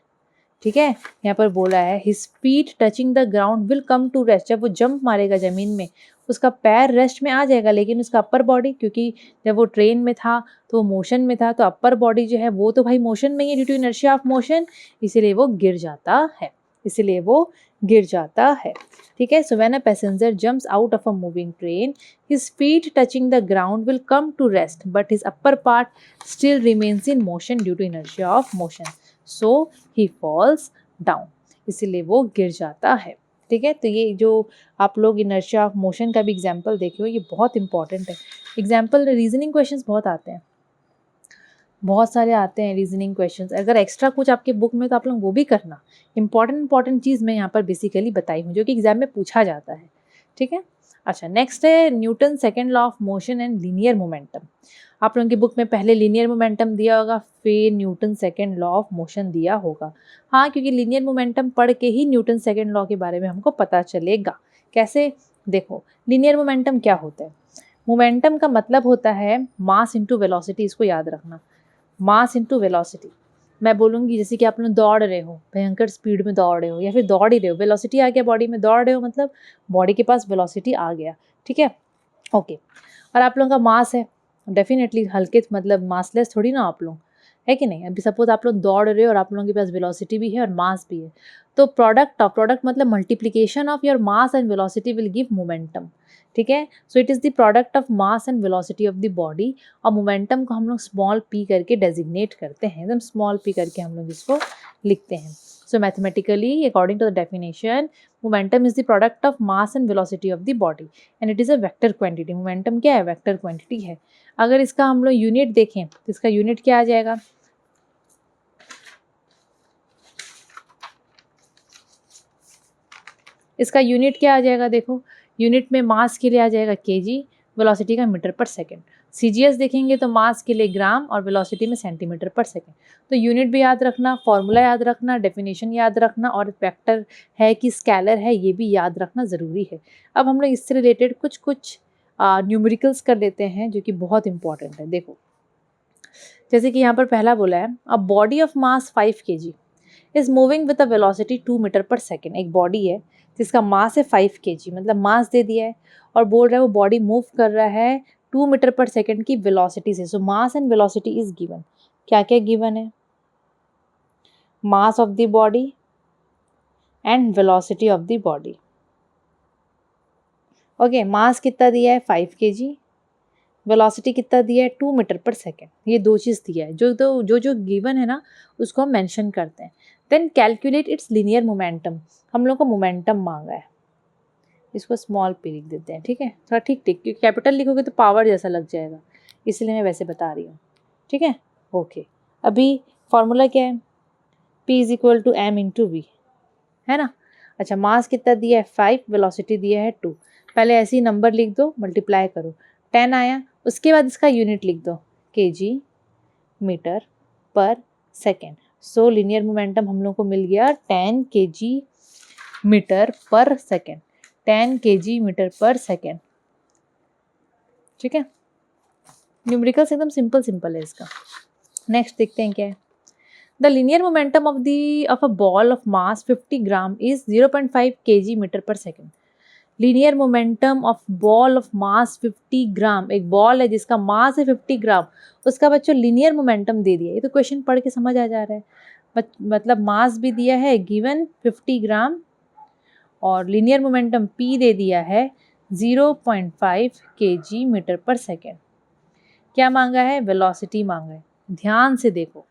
ठीक है। यहाँ पर बोला है his feet touching the ground will come to rest, जब वो जंप मारेगा ज़मीन में उसका पैर रेस्ट में आ जाएगा, लेकिन उसका अपर बॉडी, क्योंकि जब वो ट्रेन में था तो वो मोशन में था, तो अपर बॉडी जो है वो तो भाई मोशन में ही है due to inertia of motion, इसीलिए वो गिर जाता है, इसीलिए वो गिर जाता है, ठीक है। So when a passenger jumps out of a moving train his feet touching the ground will come to rest but his upper part still remains in motion due to inertia of motion, so he falls down, इसीलिए वो गिर जाता है, ठीक है। तो ये जो आप लोग इनर्शिया ऑफ मोशन का भी एग्जाम्पल देखे हो, ये बहुत इंपॉर्टेंट है। एग्जाम्पल रीजनिंग क्वेश्चंस बहुत आते हैं, बहुत सारे आते हैं रीजनिंग क्वेश्चंस। अगर एक्स्ट्रा कुछ आपके बुक में तो आप लोग वो भी करना। इंपॉर्टेंट चीज़ मैं यहाँ पर बेसिकली बताई हूँ जो कि एग्जाम में पूछा जाता है, ठीक है। अच्छा, नेक्स्ट है Newton second law of motion and linear momentum. आप लोगों की बुक में पहले लीनियर मोमेंटम दिया होगा, फिर Newton second law of motion दिया होगा। हाँ, क्योंकि लीनियर मोमेंटम पढ़ के ही न्यूटन सेकेंड लॉ के बारे में हमको पता चलेगा। कैसे, देखो लीनियर मोमेंटम क्या होता है। मोमेंटम का मतलब होता है मास इंटू वेलोसिटी, इसको याद रखना, मास इंटू वेलोसिटी। मैं बोलूँगी जैसे कि आप लोग दौड़ रहे हो, भयंकर स्पीड में दौड़ रहे हो, या फिर दौड़ ही रहे हो, वेलोसिटी आ गया बॉडी में, दौड़ रहे हो मतलब बॉडी के पास वेलोसिटी आ गया, ठीक है, ओके। और आप लोगों का मास है, डेफिनेटली हल्के मतलब मासलेस थोड़ी ना आप लोग, है कि नहीं। अभी सपोज आप लोग दौड़ रहे हो और आप लोगों के पास वेलोसिटी भी है और मास भी है, तो प्रोडक्ट मतलब multiplication of your mass and velocity will give momentum, ठीक है। So it is the product of mass and velocity of the body, और मोमेंटम को हम लोग स्मॉल p करके डेजिग्नेट करते हैं, एकदम स्मॉल p करके हम लोग इसको लिखते हैं। So mathematically according to the definition, momentum is the product of mass and velocity of the body and it is a vector quantity. Momentum क्या है, वेक्टर क्वांटिटी है। अगर इसका हम लोग यूनिट देखें तो इसका यूनिट क्या आ जाएगा, इसका यूनिट क्या आ जाएगा, देखो यूनिट में मास के लिए आ जाएगा केजी, वेलोसिटी का मीटर पर सेकंड। सीजीएस देखेंगे तो मास के लिए ग्राम और वेलोसिटी में सेंटीमीटर पर सेकंड। तो यूनिट भी याद रखना, फॉर्मूला याद रखना, डेफिनेशन याद रखना, और वेक्टर है कि स्केलर है ये भी याद रखना ज़रूरी है। अब हम लोग इससे रिलेटेड कुछ न्यूमेरिकल्स कर लेते हैं जो कि बहुत इंपॉर्टेंट है। देखो जैसे कि यहाँ पर पहला बोला है, a body of mass 5 kg is moving with a velocity 2 metre per second. एक बॉडी है जिसका मास है 5 kg, मतलब मास दे दिया है और बोल रहा है वो बॉडी मूव कर रहा है 2 मीटर पर सेकेंड की वेलोसिटी से। So mass and velocity is given. क्या क्या गिवन है, mass of the body and velocity of the body. Okay, mass कितना दिया है 5 kg, वेलोसिटी कितना दिया है 2 मीटर पर सेकेंड। ये दो चीज़ दिया है, जो गिवन है ना उसको हम मेंशन करते हैं। Then calculate its linear momentum, हम लोग को मोमेंटम मांगा है, इसको स्मॉल p लिख देते हैं, ठीक है, थोड़ा ठीक क्योंकि कैपिटल लिखोगे तो पावर जैसा लग जाएगा, इसलिए मैं वैसे बता रही हूँ, ठीक है, ओके। अभी फॉर्मूला क्या है, p is equal to m into V, है ना। अच्छा, मास कितना दिया है 5, वेलोसिटी दिया है 2, पहले ऐसे ही नंबर लिख दो, मल्टीप्लाई करो, 10 आया, उसके बाद इसका यूनिट लिख दो, kg मीटर पर सेकेंड। सो लीनियर मोमेंटम हम लोग को मिल गया 10 kg metre per second, 10 kg metre per second, ठीक है। न्यूमेरिकल्स एकदम सिंपल है इसका। नेक्स्ट देखते हैं क्या है, the linear momentum of a ball of mass 50 gram is 0.5 kg metre per second. Linear momentum of ball of mass 50 gram, एक बॉल है जिसका मास है 50 ग्राम, उसका बच्चों लीनियर मोमेंटम दे दिया। ये तो क्वेश्चन पढ़ के समझ आ जा रहा है, मतलब मास भी दिया है गिवन 50 ग्राम और लीनियर मोमेंटम p दे दिया है 0.5 kg मीटर पर सेकेंड। क्या मांगा है, वेलोसिटी मांगा है। ध्यान से देखो,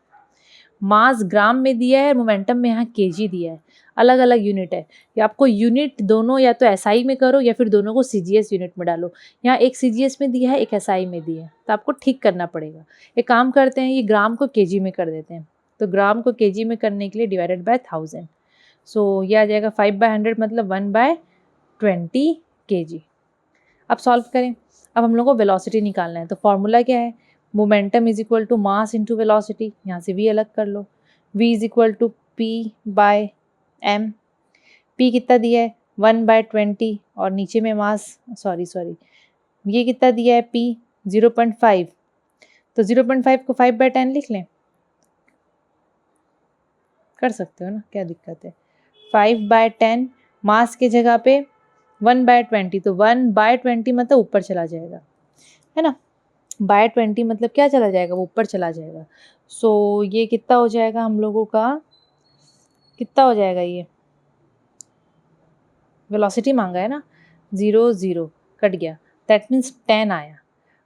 मास ग्राम में दिया है, मोमेंटम में यहाँ केजी दिया है, अलग अलग यूनिट है। या आपको यूनिट दोनों या तो एसआई में करो या फिर दोनों को सीजीएस यूनिट में डालो। यहाँ एक सीजीएस में दिया है, एक एसआई में दिया है, तो आपको ठीक करना पड़ेगा। एक काम करते हैं, ये ग्राम को केजी में कर देते हैं। तो ग्राम को केजी में करने के लिए डिवाइडेड बाय 1000, सो ये आ जाएगा 5/100 मतलब 1/20 kg। अब सॉल्व करें। अब हम लोग को वेलोसिटी निकालना है, तो फॉर्मूला क्या है, momentum is equal to mass into velocity. यहाँ से v अलग कर लो, v is equal to p/m। p कितना दिया है 1/20 और नीचे में मास सॉरी ये कितना दिया है p 0.5, तो 0.5 को 5/10 लिख लें, कर सकते हो ना, क्या दिक्कत है। 5/10 मास के जगह पे 1/20, तो 1/20 मतलब ऊपर चला जाएगा, है ना। बाय 20 मतलब क्या चला जाएगा, वो ऊपर चला जाएगा। सो ये कितना हो जाएगा हम लोगों का, कितना हो जाएगा, ये वेलोसिटी मांगा है ना, 0 0 कट गया, दैट मीन्स 10 आया।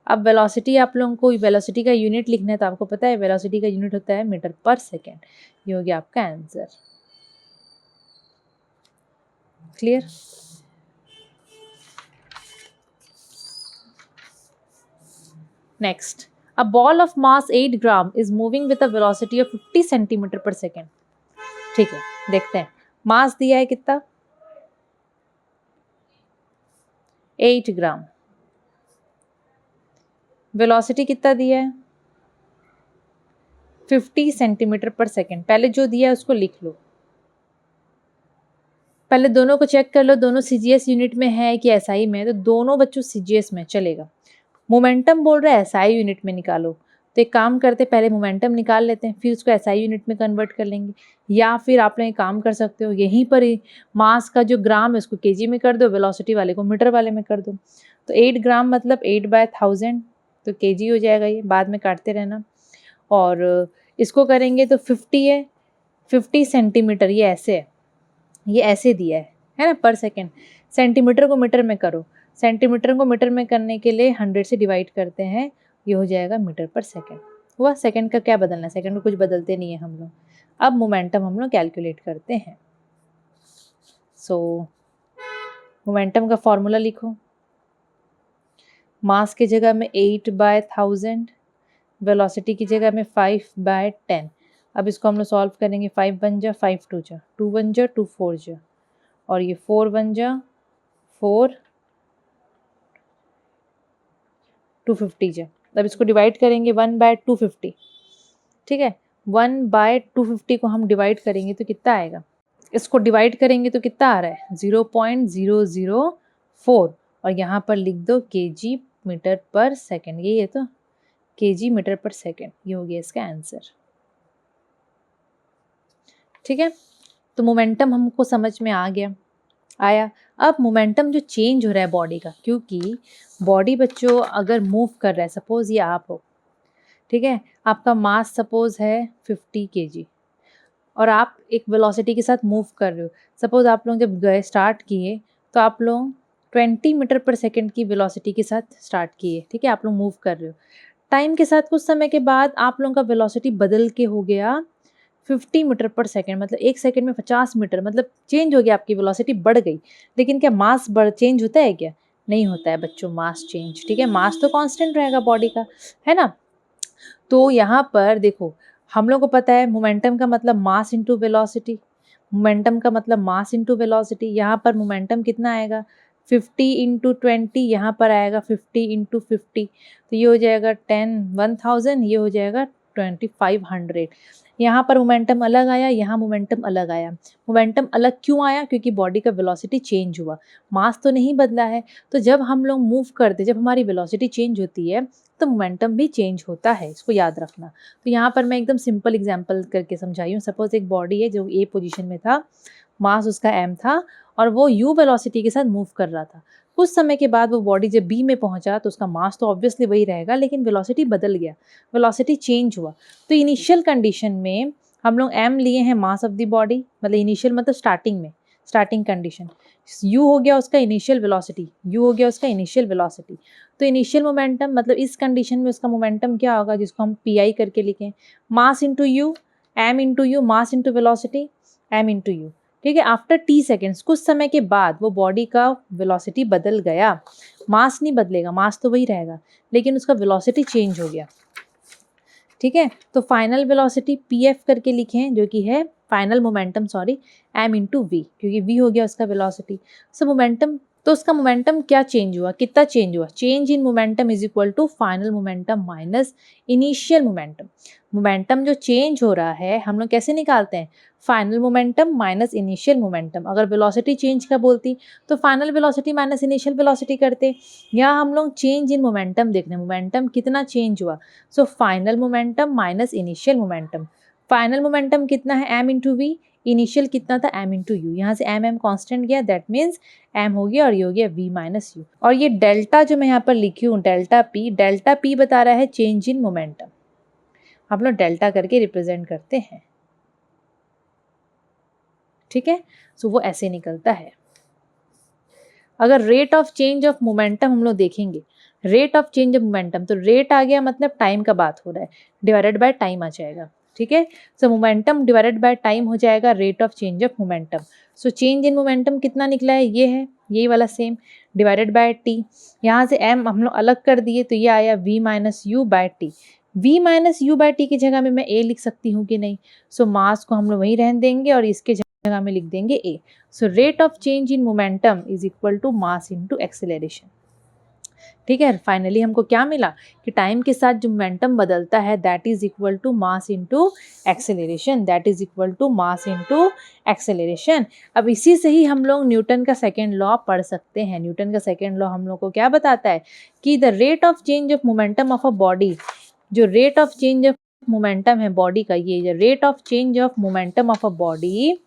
अब वेलोसिटी आप लोगों को वेलोसिटी का यूनिट लिखना है, तो आपको पता है वेलोसिटी का यूनिट होता है मीटर पर सेकेंड। ये हो गया आपका answer. Clear. Next, a ball of mass 8 gram is moving with a velocity of 50 centimeter per second। ठीक है, देखते हैं। मास दिया है कितना, 8 ग्राम। वेलोसिटी कितना दिया है, 50 सेंटीमीटर पर सेकेंड। पहले जो दिया है उसको लिख लो, पहले दोनों को चेक कर लो, दोनों सीजीएस यूनिट में है कि एसआई में है, तो दोनों बच्चों सीजीएस में चलेगा। मोमेंटम बोल रहा है एसआई यूनिट में निकालो, तो एक काम करते पहले मोमेंटम निकाल लेते हैं, फिर उसको एसआई यूनिट में कन्वर्ट कर लेंगे। या फिर आप लोग एक काम कर सकते हो, यहीं पर ही मास का जो ग्राम है उसको केजी में कर दो, वेलोसिटी वाले को मीटर वाले में कर दो। तो 8 ग्राम मतलब 8/1000, तो केजी हो जाएगा, ये बाद में काटते रहना। और इसको करेंगे तो 50 है, 50 सेंटीमीटर, ये ऐसे है, ये ऐसे दिया है ना, पर सेकेंड। सेंटीमीटर को मीटर में करो, सेंटीमीटर को मीटर में करने के लिए 100 से डिवाइड करते हैं, ये हो जाएगा मीटर पर सेकेंड। हुआ, सेकेंड का क्या बदलना है, सेकेंड को कुछ बदलते नहीं है हम लोग। अब मोमेंटम हम लोग कैलकुलेट करते हैं। सो मोमेंटम का फॉर्मूला लिखो, मास की जगह में 8/1000, वेलोसिटी की जगह में 5/10। अब इसको हम लोग सॉल्व करेंगे, 5 1 जा 5 2 जा 2 1 जा 2 4 जा, और ये 4 1 जा 4 250 जा। अब इसको डिवाइड करेंगे 1/250, ठीक है। 1/250 को हम डिवाइड करेंगे तो कितना आएगा, इसको डिवाइड करेंगे तो कितना आ रहा है 0.004, और यहाँ पर लिख दो केजी मीटर पर सेकेंड, यही है तो केजी मीटर पर सेकेंड, ये हो गया इसका आंसर। ठीक है, तो मोमेंटम हमको समझ में आ गया, आया। अब मोमेंटम जो चेंज हो रहा है बॉडी का, क्योंकि बॉडी बच्चों अगर मूव कर रहा है, सपोज ये आप हो, ठीक है, आपका मास सपोज है 50 kg और आप एक वेलोसिटी के साथ मूव कर रहे हो। सपोज आप लोग जब गए स्टार्ट किए तो आप लोग 20 मीटर पर सेकेंड की वेलोसिटी के साथ स्टार्ट किए, ठीक है, आप लोग मूव कर रहे हो। टाइम के साथ कुछ समय के बाद आप लोगों का वेलोसिटी बदल के हो गया 50 मीटर पर सेकेंड, मतलब एक सेकेंड में 50 मीटर, मतलब चेंज हो गया, आपकी वेलोसिटी बढ़ गई। लेकिन क्या मास चेंज होता है क्या, नहीं होता है बच्चों मास चेंज, ठीक है, मास तो कांस्टेंट रहेगा बॉडी का, है ना। तो यहाँ पर देखो, हम लोग को पता है मोमेंटम का मतलब मास इंटू वेलोसिटी, मोमेंटम का मतलब मास इंटू वेलोसिटी। यहाँ पर मोमेंटम कितना आएगा 50 इंटू 20, यहाँ पर आएगा 50 इंटू 50, तो ये हो जाएगा 1000, ये हो जाएगा 2500। यहाँ पर मोमेंटम अलग आया, यहाँ मोमेंटम अलग आया। मोमेंटम अलग क्यों आया, क्योंकि बॉडी का वेलोसिटी चेंज हुआ, मास तो नहीं बदला है। तो जब हम लोग मूव करते, जब हमारी वेलोसिटी चेंज होती है तो मोमेंटम भी चेंज होता है, इसको याद रखना। तो यहाँ पर मैं एकदम सिंपल एग्जांपल करके समझाई हूँ। सपोज एक बॉडी है जो ए पोजीशन में था, मास उसका m था और वो u वेलोसिटी के साथ मूव कर रहा था। कुछ समय के बाद वो बॉडी जब b में पहुंचा तो उसका मास तो ऑब्वियसली वही रहेगा, लेकिन वेलोसिटी बदल गया, वेलोसिटी चेंज हुआ। तो इनिशियल कंडीशन में हम लोग m लिए हैं मास ऑफ द बॉडी, मतलब इनिशियल मतलब स्टार्टिंग में, स्टार्टिंग कंडीशन। u हो गया उसका इनिशियल वेलोसिटी, u हो गया उसका इनिशियल वेलोसिटी। तो इनिशियल मोमेंटम मतलब इस कंडीशन में उसका मोमेंटम क्या होगा, जिसको हम pi करके लिखें, mass into u, m into you, mass into velocity, m into you, ठीक है। आफ्टर t सेकेंड्स, कुछ समय के बाद वो बॉडी का वेलोसिटी बदल गया, मास नहीं बदलेगा, मास तो वही रहेगा, लेकिन उसका वेलोसिटी चेंज हो गया, ठीक है। तो फाइनल वेलोसिटी pf करके लिखें, जो कि है final momentum, sorry, m into V, क्योंकि v हो गया उसका वेलोसिटी। सो मोमेंटम, तो उसका मोमेंटम क्या चेंज हुआ, कितना चेंज हुआ, change in momentum is equal to final momentum minus initial momentum. Momentum जो चेंज हो रहा है हम लोग कैसे निकालते हैं, final momentum minus initial momentum. अगर वेलोसिटी चेंज का बोलती तो final velocity minus initial velocity करते, यहाँ हम लोग चेंज इन मोमेंटम देखने, मोमेंटम कितना चेंज हुआ। So final momentum minus initial momentum, final momentum कितना है m इंटू वी, इनिशियल कितना था m इंटू यू, यहाँ से m कांस्टेंट गया, दैट मीन्स m हो गया और ये हो गया v माइनस यू। और ये डेल्टा जो मैं यहाँ पर लिखी हूँ डेल्टा p बता रहा है चेंज इन मोमेंटम, हम लोग डेल्टा करके रिप्रेजेंट करते हैं, ठीक है। सो वो ऐसे निकलता है। अगर rate of change of momentum हम लोग देखेंगे, rate of change of momentum, तो रेट आ गया मतलब टाइम का बात हो रहा है, डिवाइडेड बाय टाइम आ जाएगा, ठीक है। सो मोमेंटम डिवाइडेड बाय टाइम हो जाएगा rate of change of momentum. So change in momentum कितना निकला है, ये है, ये वाला सेम, डिवाइडेड बाय टी, यहाँ से m हम लोग अलग कर दिए तो ये आया v minus U by T. v minus U by T की जगह में मैं a लिख सकती हूँ कि नहीं, सो मास को हम लोग वहीं रहने देंगे और इसके जगह में लिख देंगे a। So rate of change in momentum is equal to mass into acceleration, ठीक है। फाइनली हमको क्या मिला कि टाइम के साथ जो मोमेंटम बदलता है that is equal to mass into acceleration, that is equal to mass into acceleration. अब इसी से ही हम लोग न्यूटन का सेकेंड लॉ पढ़ सकते हैं। न्यूटन का सेकेंड लॉ हम लोग को क्या बताता है कि the rate of change of momentum of a body, जो rate of change of momentum है बॉडी का, ये rate of change of momentum of a body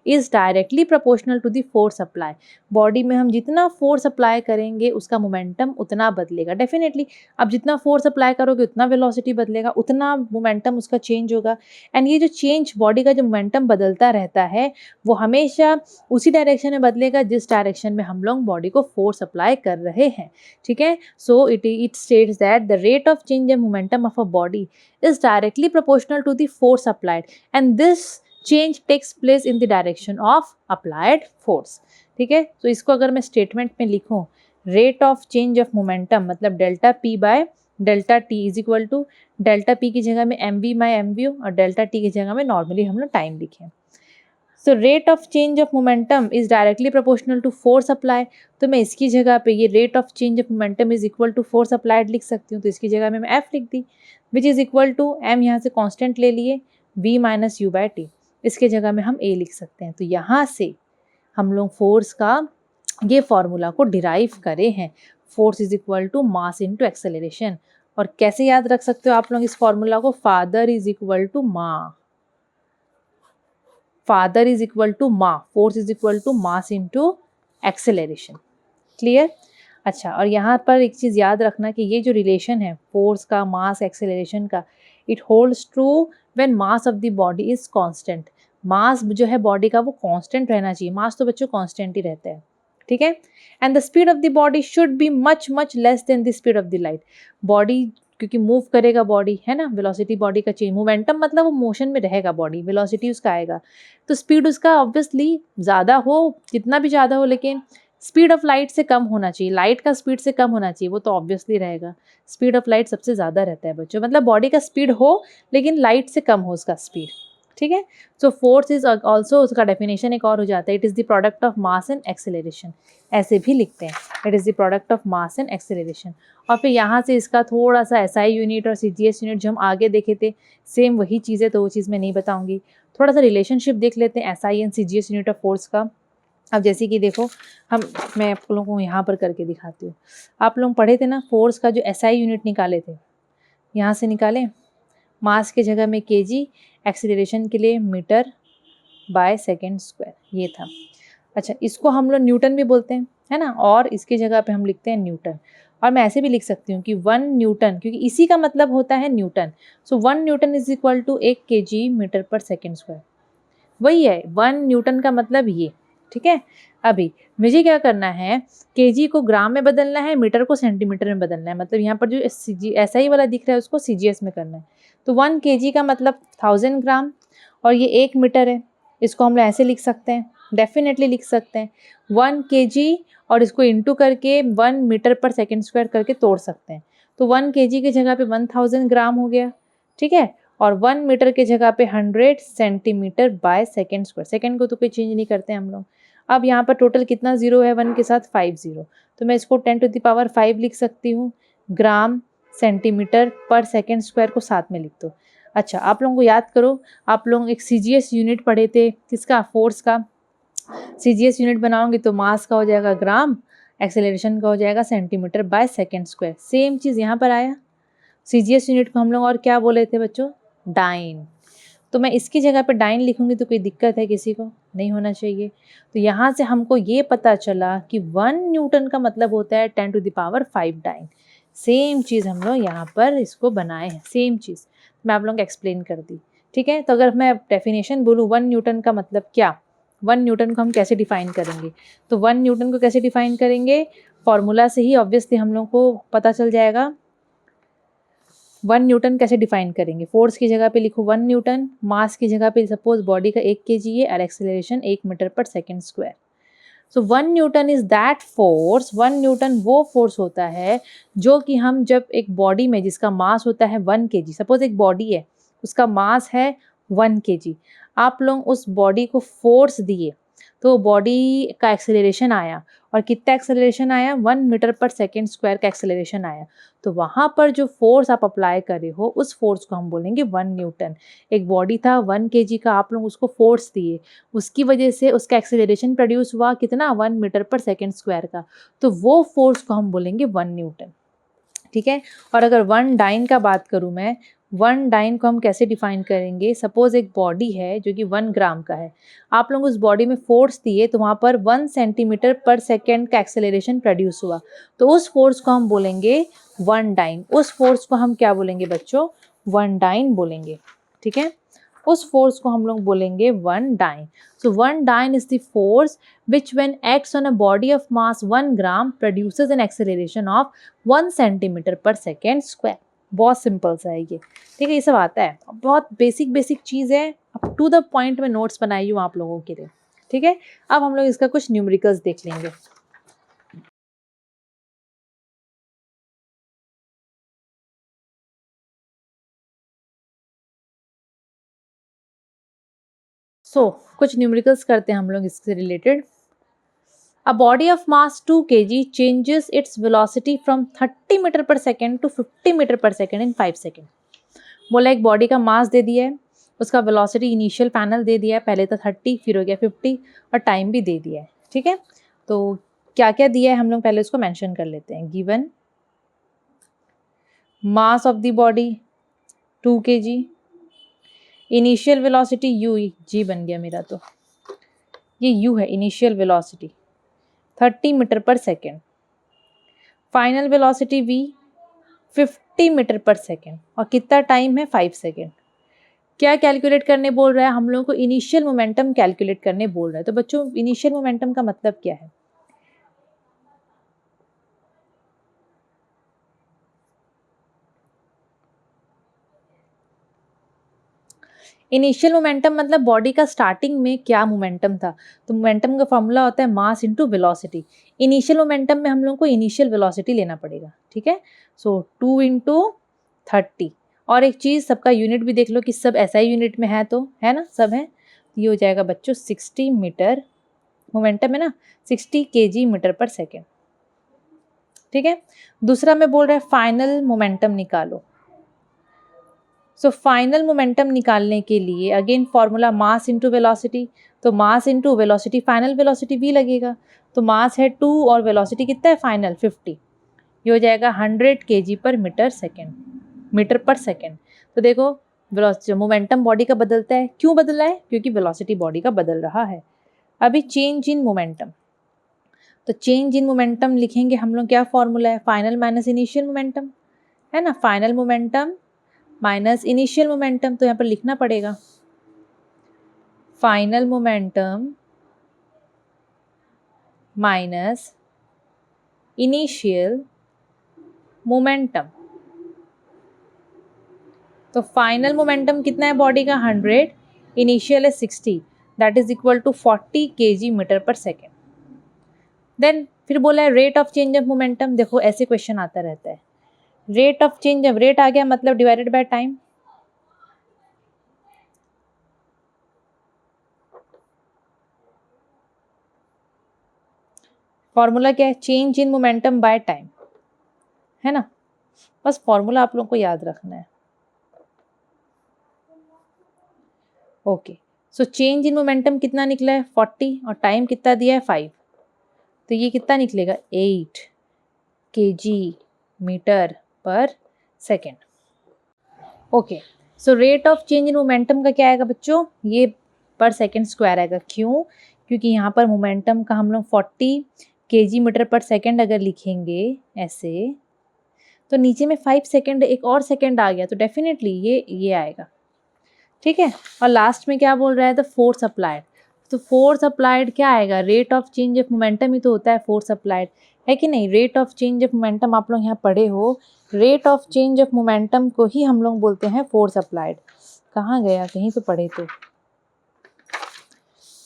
is directly proportional to the force apply. Body में हम जितना force apply करेंगे उसका momentum उतना बदलेगा, डेफिनेटली। अब जितना फोर्स अप्लाई करोगे उतना वेलोसिटी बदलेगा, उतना मोमेंटम उसका चेंज होगा। एंड ये जो चेंज, बॉडी का जो मोमेंटम बदलता रहता है वो हमेशा उसी डायरेक्शन में बदलेगा जिस डायरेक्शन में हम लोग बॉडी को फोर्स अप्लाई कर रहे हैं, ठीक है। So it states that the rate of change in momentum of a body is directly proportional to the force applied and this change takes place in the direction of applied force, ठीक है। तो इसको अगर मैं statement में लिखूं, rate of change of momentum मतलब delta P by delta T is equal to, delta P की जगह में एम वी बाय एम व्यू और डेल्टा टी की जगह में नॉर्मली हम लोग टाइम लिखें। So rate of change of momentum is directly proportional to force apply, तो मैं इसकी जगह पे ये rate of change of momentum is equal to force applied लिख सकती हूँ, तो इसकी जगह में मैं एफ लिख दी, which is equal to M, यहाँ से कॉन्स्टेंट ले लिए, V minus U by T, इसके जगह में हम ए लिख सकते हैं। तो यहाँ से हम लोग फोर्स का ये फॉर्मूला को डिराइव करे हैं, force is equal to mass into acceleration. और कैसे याद रख सकते हो आप लोग इस फॉर्मूला को, फादर इज इक्वल टू माँ, फादर इज इक्वल टू माँ, force is equal to mass into acceleration, clear. अच्छा, और यहाँ पर एक चीज़ याद रखना कि ये जो रिलेशन है फोर्स का, मास, एक्सेलरेशन का, it holds true when mass of the body is constant. Mass जो है बॉडी का वो कांस्टेंट रहना चाहिए, मास तो बच्चों कांस्टेंट ही रहता है, ठीक है। And the speed of the body should be much much less than the speed of the light. Body क्योंकि मूव करेगा, बॉडी है ना, वेलोसिटी बॉडी का चेंज, मोमेंटम मतलब वो मोशन में रहेगा बॉडी, वेलोसिटी उसका आएगा, तो स्पीड उसका ऑब्वियसली ज़्यादा हो, जितना भी ज़्यादा हो, लेकिन स्पीड ऑफ लाइट से कम होना चाहिए, लाइट का स्पीड से कम होना चाहिए, वो तो ऑब्वियसली रहेगा। स्पीड ऑफ लाइट सबसे ज़्यादा रहता है बच्चों, मतलब बॉडी का स्पीड हो लेकिन लाइट से कम हो उसका स्पीड, ठीक है। सो फोर्स इज ऑल्सो, उसका डेफिनेशन एक और हो जाता है, it is the product of mass and acceleration, ऐसे भी लिखते हैं, it is the product of mass and acceleration. और फिर यहाँ से इसका थोड़ा सा SI यूनिट और CGS यूनिट जो हम आगे देखे थे सेम वही चीज़ है, तो वो चीज़ मैं नहीं बताऊँगी। थोड़ा सा रिलेशनशिप देख लेते हैं SI and CGS unit of force का। अब जैसे कि देखो, मैं आप लोगों को यहाँ पर करके दिखाती हूँ। आप लोग पढ़े थे ना फोर्स का जो SI यूनिट निकाले थे, यहाँ से निकाले, मास के जगह में kg, एक्सीलरेशन के लिए मीटर बाय सेकेंड स्क्वायर, ये था। अच्छा, इसको हम लोग न्यूटन भी बोलते हैं, है ना, और इसकी जगह पे हम लिखते हैं न्यूटन। और मैं ऐसे भी लिख सकती हूँ कि 1 न्यूटन, क्योंकि इसी का मतलब होता है Newton. So 1 newton is equal to 1 kg metre per second square, वही है 1 न्यूटन का मतलब ये, ठीक है। अभी मुझे क्या करना है, केजी को ग्राम में बदलना है, मीटर को सेंटीमीटर में बदलना है, मतलब यहाँ पर जो SI वाला दिख रहा है उसको CGS में करना है। तो 1 kg का मतलब 1000 ग्राम और ये 1 मीटर है, इसको हम लोग ऐसे लिख सकते हैं, डेफिनेटली लिख सकते हैं 1 kg, और इसको इंटू करके 1 मीटर पर सेकेंड स्क्वायर करके तोड़ सकते हैं। तो 1 kg की जगह पे 1000 ग्राम हो गया, ठीक है, और 1 मीटर की जगह पे 100 centimetre by second square. Second को तो कोई चेंज नहीं करते हम लोग। अब यहाँ पर टोटल कितना जीरो है, 1 के साथ 5 जीरो, तो मैं इसको 10⁵ लिख सकती हूँ, ग्राम सेंटीमीटर पर सेकेंड स्क्वायर को साथ में लिख दो। अच्छा, आप लोगों को याद करो, आप लोग एक CGS यूनिट पढ़े थे, किसका, फोर्स का। CGS यूनिट बनाओगे तो मास का हो जाएगा ग्राम, एक्सेलरेशन का हो जाएगा centimeter by second square. Same चीज़ यहाँ पर आया। CGS यूनिट को हम लोग और क्या बोले थे बच्चों, डाइन। तो मैं इसकी जगह पे डाइन लिखूंगी तो कोई दिक्कत है किसी को, नहीं होना चाहिए। तो यहाँ से हमको ये पता चला कि 1 न्यूटन का मतलब होता है 10⁵ डाइन। सेम चीज़ हम लोग यहाँ पर इसको बनाए हैं, सेम चीज़ मैं आप लोगों को एक्सप्लेन कर दी, ठीक है। तो अगर मैं डेफिनेशन बोलूँ 1 न्यूटन का मतलब क्या, 1 न्यूटन को हम कैसे डिफाइन करेंगे, तो 1 न्यूटन को कैसे डिफाइन करेंगे, फॉर्मूला से ही ऑब्वियसली हम लोग को पता चल जाएगा। 1 न्यूटन कैसे डिफाइन करेंगे, फोर्स की जगह पे लिखो 1 न्यूटन, मास की जगह पे सपोज बॉडी का 1 kg है और acceleration 1 metre per second square. So 1 newton is that force, 1 Newton वो फोर्स होता है जो कि हम जब एक बॉडी में जिसका मास होता है 1 kg, सपोज एक बॉडी है उसका मास है 1 kg, आप लोग उस बॉडी को फोर्स दिए तो बॉडी का एक्सेलरेशन आया, और कितना एक्सेलरेशन आया, 1 मीटर पर सेकेंड स्क्वायर का एक्सेलरेशन आया। तो वहाँ पर जो फोर्स आप अप्लाई करे हो उस फोर्स को हम बोलेंगे 1 न्यूटन। एक बॉडी था 1 kg का, आप लोग उसको फोर्स दिए, उसकी वजह से उसका एक्सेलरेशन प्रोड्यूस हुआ कितना, 1 मीटर पर सेकेंड स्क्वायर का, तो वो फोर्स को हम बोलेंगे 1 न्यूटन, ठीक है। और अगर 1 डाइन का बात करूँ मैं, 1 डाइन को हम कैसे डिफाइन करेंगे, सपोज एक बॉडी है जो कि 1 ग्राम का है, आप लोग उस बॉडी में फोर्स दिए तो वहाँ पर 1 सेंटीमीटर पर सेकेंड का एक्सेलरेशन प्रोड्यूस हुआ, तो उस फोर्स को हम बोलेंगे 1 डाइन। उस फोर्स को हम क्या बोलेंगे बच्चों, 1 डाइन बोलेंगे, ठीक है। उस फोर्स को हम लोग बोलेंगे 1 dyne. So 1 dyne is the force which when acts on a body of mass 1 gram produces an acceleration of 1 centimetre पर सेकेंड स्क्वायर। बहुत सिंपल सा है ये, ठीक है, ये सब आता है, बहुत बेसिक चीज़ है, अप टू द पॉइंट में नोट्स बनाई हूँ आप लोगों के लिए, ठीक है। अब हम लोग इसका कुछ न्यूमेरिकल्स देख लेंगे। कुछ न्यूमेरिकल्स करते हैं हम लोग इससे related. A body of mass 2 kg changes its velocity from 30 metre per second to 50 metre per second in 5 second. बोला एक बॉडी का मास दे दिया है, उसका वेलोसिटी इनिशियल पैनल दे दिया है, पहले तो 30 फिर हो गया 50 और टाइम भी दे दिया है, ठीक है। तो क्या क्या दिया है हम लोग पहले उसको मेंशन कर लेते हैं। Given mass of the body 2 kg, initial velocity u, जी बन गया मेरा, तो ये u है initial velocity 30 metre per second, final velocity v 50 metre per second, और कितना टाइम है 5 सेकेंड। क्या कैलकुलेट करने बोल रहा है, हम लोगों को इनिशियल मोमेंटम कैलकुलेट करने बोल रहा है। तो बच्चों इनिशियल मोमेंटम का मतलब क्या है, इनिशियल मोमेंटम मतलब बॉडी का स्टार्टिंग में क्या मोमेंटम था। तो मोमेंटम का फॉर्मूला होता है मास इनटू वेलोसिटी। इनिशियल मोमेंटम में हम लोग को इनिशियल वेलोसिटी लेना पड़ेगा, ठीक है। सो 2 × 30, और एक चीज़ सबका यूनिट भी देख लो कि सब SI यूनिट में है, तो है ना, सब है। ये हो जाएगा बच्चों 60 मीटर, मोमेंटम है ना 60 kg मीटर पर सेकेंड, ठीक है। दूसरा में बोल रहा है फाइनल मोमेंटम निकालो। सो फाइनल मोमेंटम निकालने के लिए again formula mass into velocity, तो mass into velocity, final velocity v लगेगा, तो मास है 2 और वेलोसिटी कितना है फाइनल 50, ये हो जाएगा 100 kg पर metre second, metre per second. तो देखो वेलोसिटी मोमेंटम बॉडी का बदलता है, क्यों बदला है, क्योंकि वेलोसिटी बॉडी का बदल रहा है। अभी चेंज इन मोमेंटम, तो चेंज इन मोमेंटम लिखेंगे हम लोग, क्या फॉर्मूला है, फाइनल माइनस इनिशियल मोमेंटम, है ना, final momentum minus initial momentum, तो यहाँ पर लिखना पड़ेगा final momentum minus initial momentum. तो फाइनल मोमेंटम कितना है बॉडी का 100, इनिशियल है 60, that is equal to 40 kg metre per second. Then फिर बोला है rate of change of momentum. देखो ऐसे क्वेश्चन आता रहता है, rate of change of, rate आ गया मतलब डिवाइडेड बाय टाइम। फॉर्मूला क्या है, change in momentum by time, है ना। बस फॉर्मूला आप लोगों को याद रखना है। Okay, so change in momentum कितना निकला है 40 और टाइम कितना दिया है 5, तो ये कितना निकलेगा 8 kg metre per second. Okay, so rate of change in momentum का क्या आएगा बच्चों, ये पर सेकेंड स्क्वायर आएगा। क्यों, क्योंकि यहाँ पर मोमेंटम का हम लोग 40 kg मीटर पर सेकेंड अगर लिखेंगे ऐसे, तो नीचे में 5 सेकेंड एक और सेकेंड आ गया, तो डेफिनेटली ये आएगा, ठीक है। और लास्ट में क्या बोल रहा है, द फोर्स अप्लाइड, तो फोर्स अप्लाइड क्या आएगा, rate of change of momentum ही तो होता है फोर्स अप्लाइड, है कि नहीं। Rate of change of momentum आप लोग यहाँ पढ़े हो, rate of change of momentum को ही हम लोग बोलते हैं फोर्स अप्लाइड। कहाँ गया, कहीं तो पढ़े, तो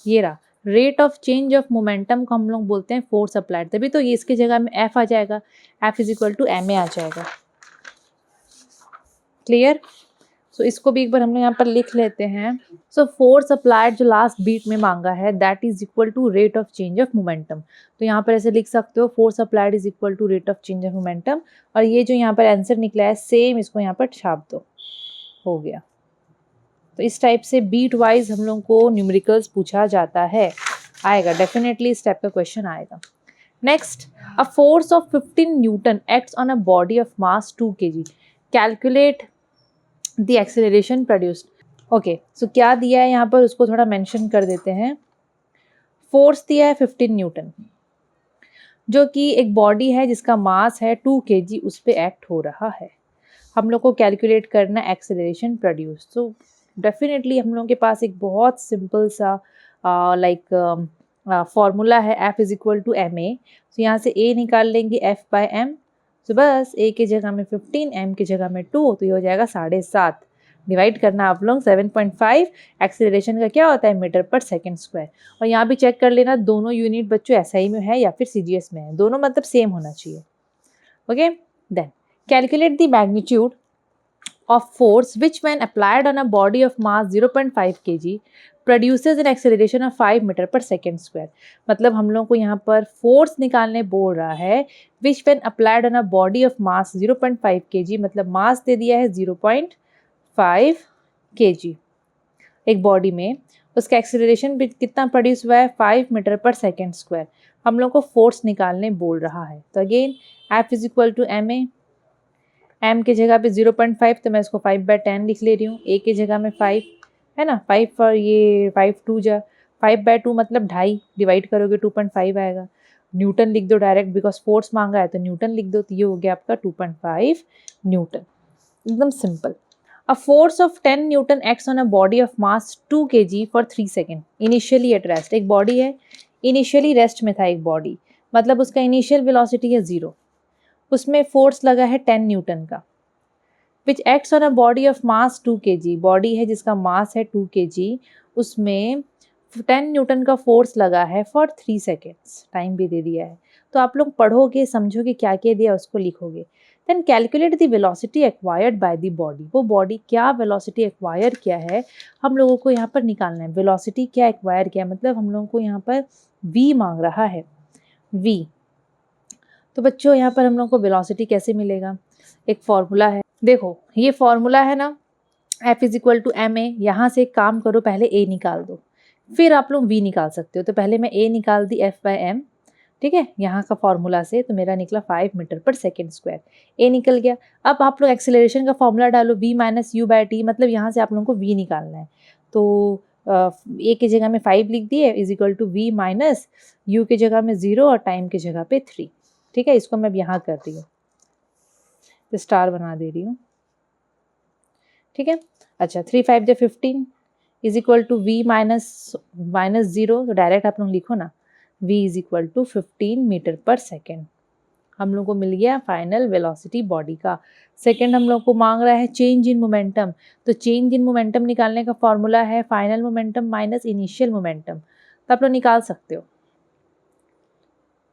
ये रहा, rate of change of momentum को हम लोग बोलते हैं फोर्स अप्लाइड। तभी तो ये इसके जगह में एफ आ जाएगा, F is equal to M A आ जाएगा। क्लियर। सो इसको भी एक बार हम लोग यहाँ पर लिख लेते हैं। सो फोर्स अप्लाइड जो लास्ट बीट में मांगा है, that is equal to rate of change of momentum. तो यहाँ पर ऐसे लिख सकते हो, force applied is equal to rate of change of momentum. और ये जो यहाँ पर आंसर निकला है सेम इसको यहाँ पर छाप दो, हो गया। तो इस टाइप से बीट वाइज हम लोग को न्यूमेरिकल्स पूछा जाता है, आएगा डेफिनेटली इस टाइप का क्वेश्चन आएगा। Next, a force of 15 newton acts on a body of mass 2 kg, calculate the acceleration produced. Okay, so क्या दिया है यहाँ पर, उसको थोड़ा मेंशन कर देते हैं। फोर्स दिया है 15 न्यूटन, जो कि एक बॉडी है जिसका मास है 2 kg, उस पर एक्ट हो रहा है। हम लोग को कैलकुलेट करना एक्सेलरेशन प्रोड्यूस। तो डेफिनेटली हम लोगों के पास एक बहुत सिंपल सा फॉर्मूला है, F is equal to M A. तो यहाँ से ए निकाल लेंगे एफ बाय एम, तो बस ए की जगह में 15, एम की जगह में 2, तो ये हो जाएगा 7.5। डिवाइड करना आप लोग 7.5, एक्सेलरेशन का क्या होता है मीटर पर सेकेंड स्क्वायर। और यहाँ भी चेक कर लेना, दोनों यूनिट बच्चों एसआई में है या फिर सीजीएस में है, दोनों मतलब सेम होना चाहिए। Okay, then calculate the magnitude of force which when applied on a body of mass 0.5 kg produces an acceleration of 5 metre per second square. मतलब हम लोग को यहाँ पर फोर्स निकालने बोल रहा है which when applied on a body of mass 0.5 kg, मतलब मास दे दिया है 0.5 kg एक बॉडी में, उसका एक्सेलरेशन भी कितना प्रोड्यूस हुआ है 5 मीटर पर सेकेंड स्क्वायर। हम लोग को फोर्स निकालने बोल रहा है। तो again F is equal to M A, M की जगह पे 0.5, तो मैं इसको 5/10 लिख ले रही हूँ। ए की जगह में 5 है ना, 5 पर ये 5 2 जा 5/2 मतलब 2.5, डिवाइड करोगे 2.5 आएगा। न्यूटन लिख दो डायरेक्ट, बिकॉज फोर्स मांगा है तो न्यूटन लिख दो, तो ये हो गया आपका 2.5 न्यूटन, एकदम simple. A force of 10 Newton acts on a body of mass 2 kg for 3 second initially at rest. एक बॉडी है, इनिशियली रेस्ट में था एक बॉडी, मतलब उसका इनिशियल वेलोसिटी है 0, उसमें फोर्स लगा है 10 न्यूटन का, which acts on a body of mass 2 kg। Body है जिसका मास है 2 kg, उसमें 10 न्यूटन का फोर्स लगा है फॉर 3 सेकेंड्स, टाइम भी दे दिया है। तो आप लोग पढ़ोगे, समझोगे क्या क्या दिया, उसको लिखोगे। Then calculate the velocity acquired by the body. वो बॉडी क्या वेलोसिटी एक्वायर किया है हम लोगों को यहाँ पर निकालना है। वेलोसिटी क्या एक्वायर किया, मतलब हम लोगों को यहाँ पर v मांग रहा है, v। तो बच्चों यहाँ पर हम लोग को वेलोसिटी कैसे मिलेगा, एक फॉर्मूला है। देखो ये फॉर्मूला है ना, F is equal to M A. यहाँ से एक काम करो, पहले A निकाल दो, फिर आप लोग V निकाल सकते हो। तो पहले मैं A निकाल दी F बाय एम, ठीक है, यहाँ का फॉर्मूला से, तो मेरा निकला 5 metre per second square, A निकल गया। अब आप लोग एक्सेलरेशन का फॉर्मूला डालो, V minus U by T, मतलब यहाँ से आप लोगों को V निकालना है। तो A की जगह में 5 लिख दिए, is equal to V minus U की जगह में 0 और टाइम की जगह पे 3, ठीक है। इसको मैं अब यहाँ कर रही हूँ, तो स्टार बना दे रही हूँ, ठीक है। अच्छा, 3 5 जो 15 is equal to V minus 0, तो डायरेक्ट आप लोग लिखो ना, V is equal to 15 metre per second, हम लोग को मिल गया फाइनल वेलोसिटी बॉडी का। सेकंड हम लोग को मांग रहा है चेंज इन मोमेंटम, तो चेंज इन मोमेंटम निकालने का फॉर्मूला है final momentum minus initial momentum, तो आप लोग निकाल सकते हो।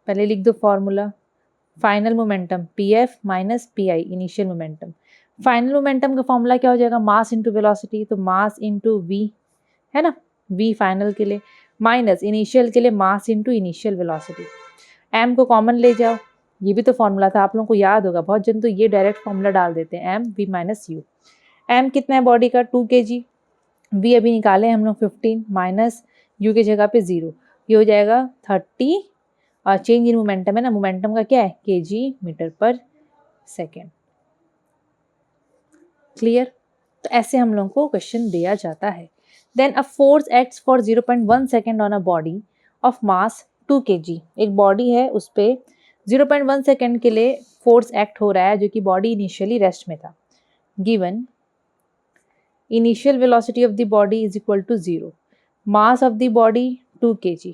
पहले लिख दो formula, final momentum P F minus P I initial momentum. Final momentum का फॉर्मूला क्या हो जाएगा, मास इंटू वेलोसिटी, तो मास इंटू वी है ना, वी फाइनल के लिए, माइनस इनिशियल के लिए mass into initial velocity. M को कॉमन ले जाओ, ये भी तो फॉर्मूला था, आप लोगों को याद होगा, बहुत जन तो ये डायरेक्ट फॉर्मूला डाल देते हैं, M V minus U. M कितना है बॉडी का 2 kg, वी अभी निकाले हम लोग 15 माइनस यू की जगह पे 0, ये हो जाएगा 30, और चेंज इन मोमेंटम है ना, मोमेंटम का क्या है kg metre per second. Clear, तो ऐसे हम लोग को क्वेश्चन दिया जाता है। Then a force acts for 0.1 second on a body of mass 2 kg, एक बॉडी है उस पर 0.1 सेकेंड के लिए फोर्स एक्ट हो रहा है, जो कि बॉडी इनिशियली रेस्ट में था। Given initial velocity of the body is equal to 0, mass of the body 2 kg,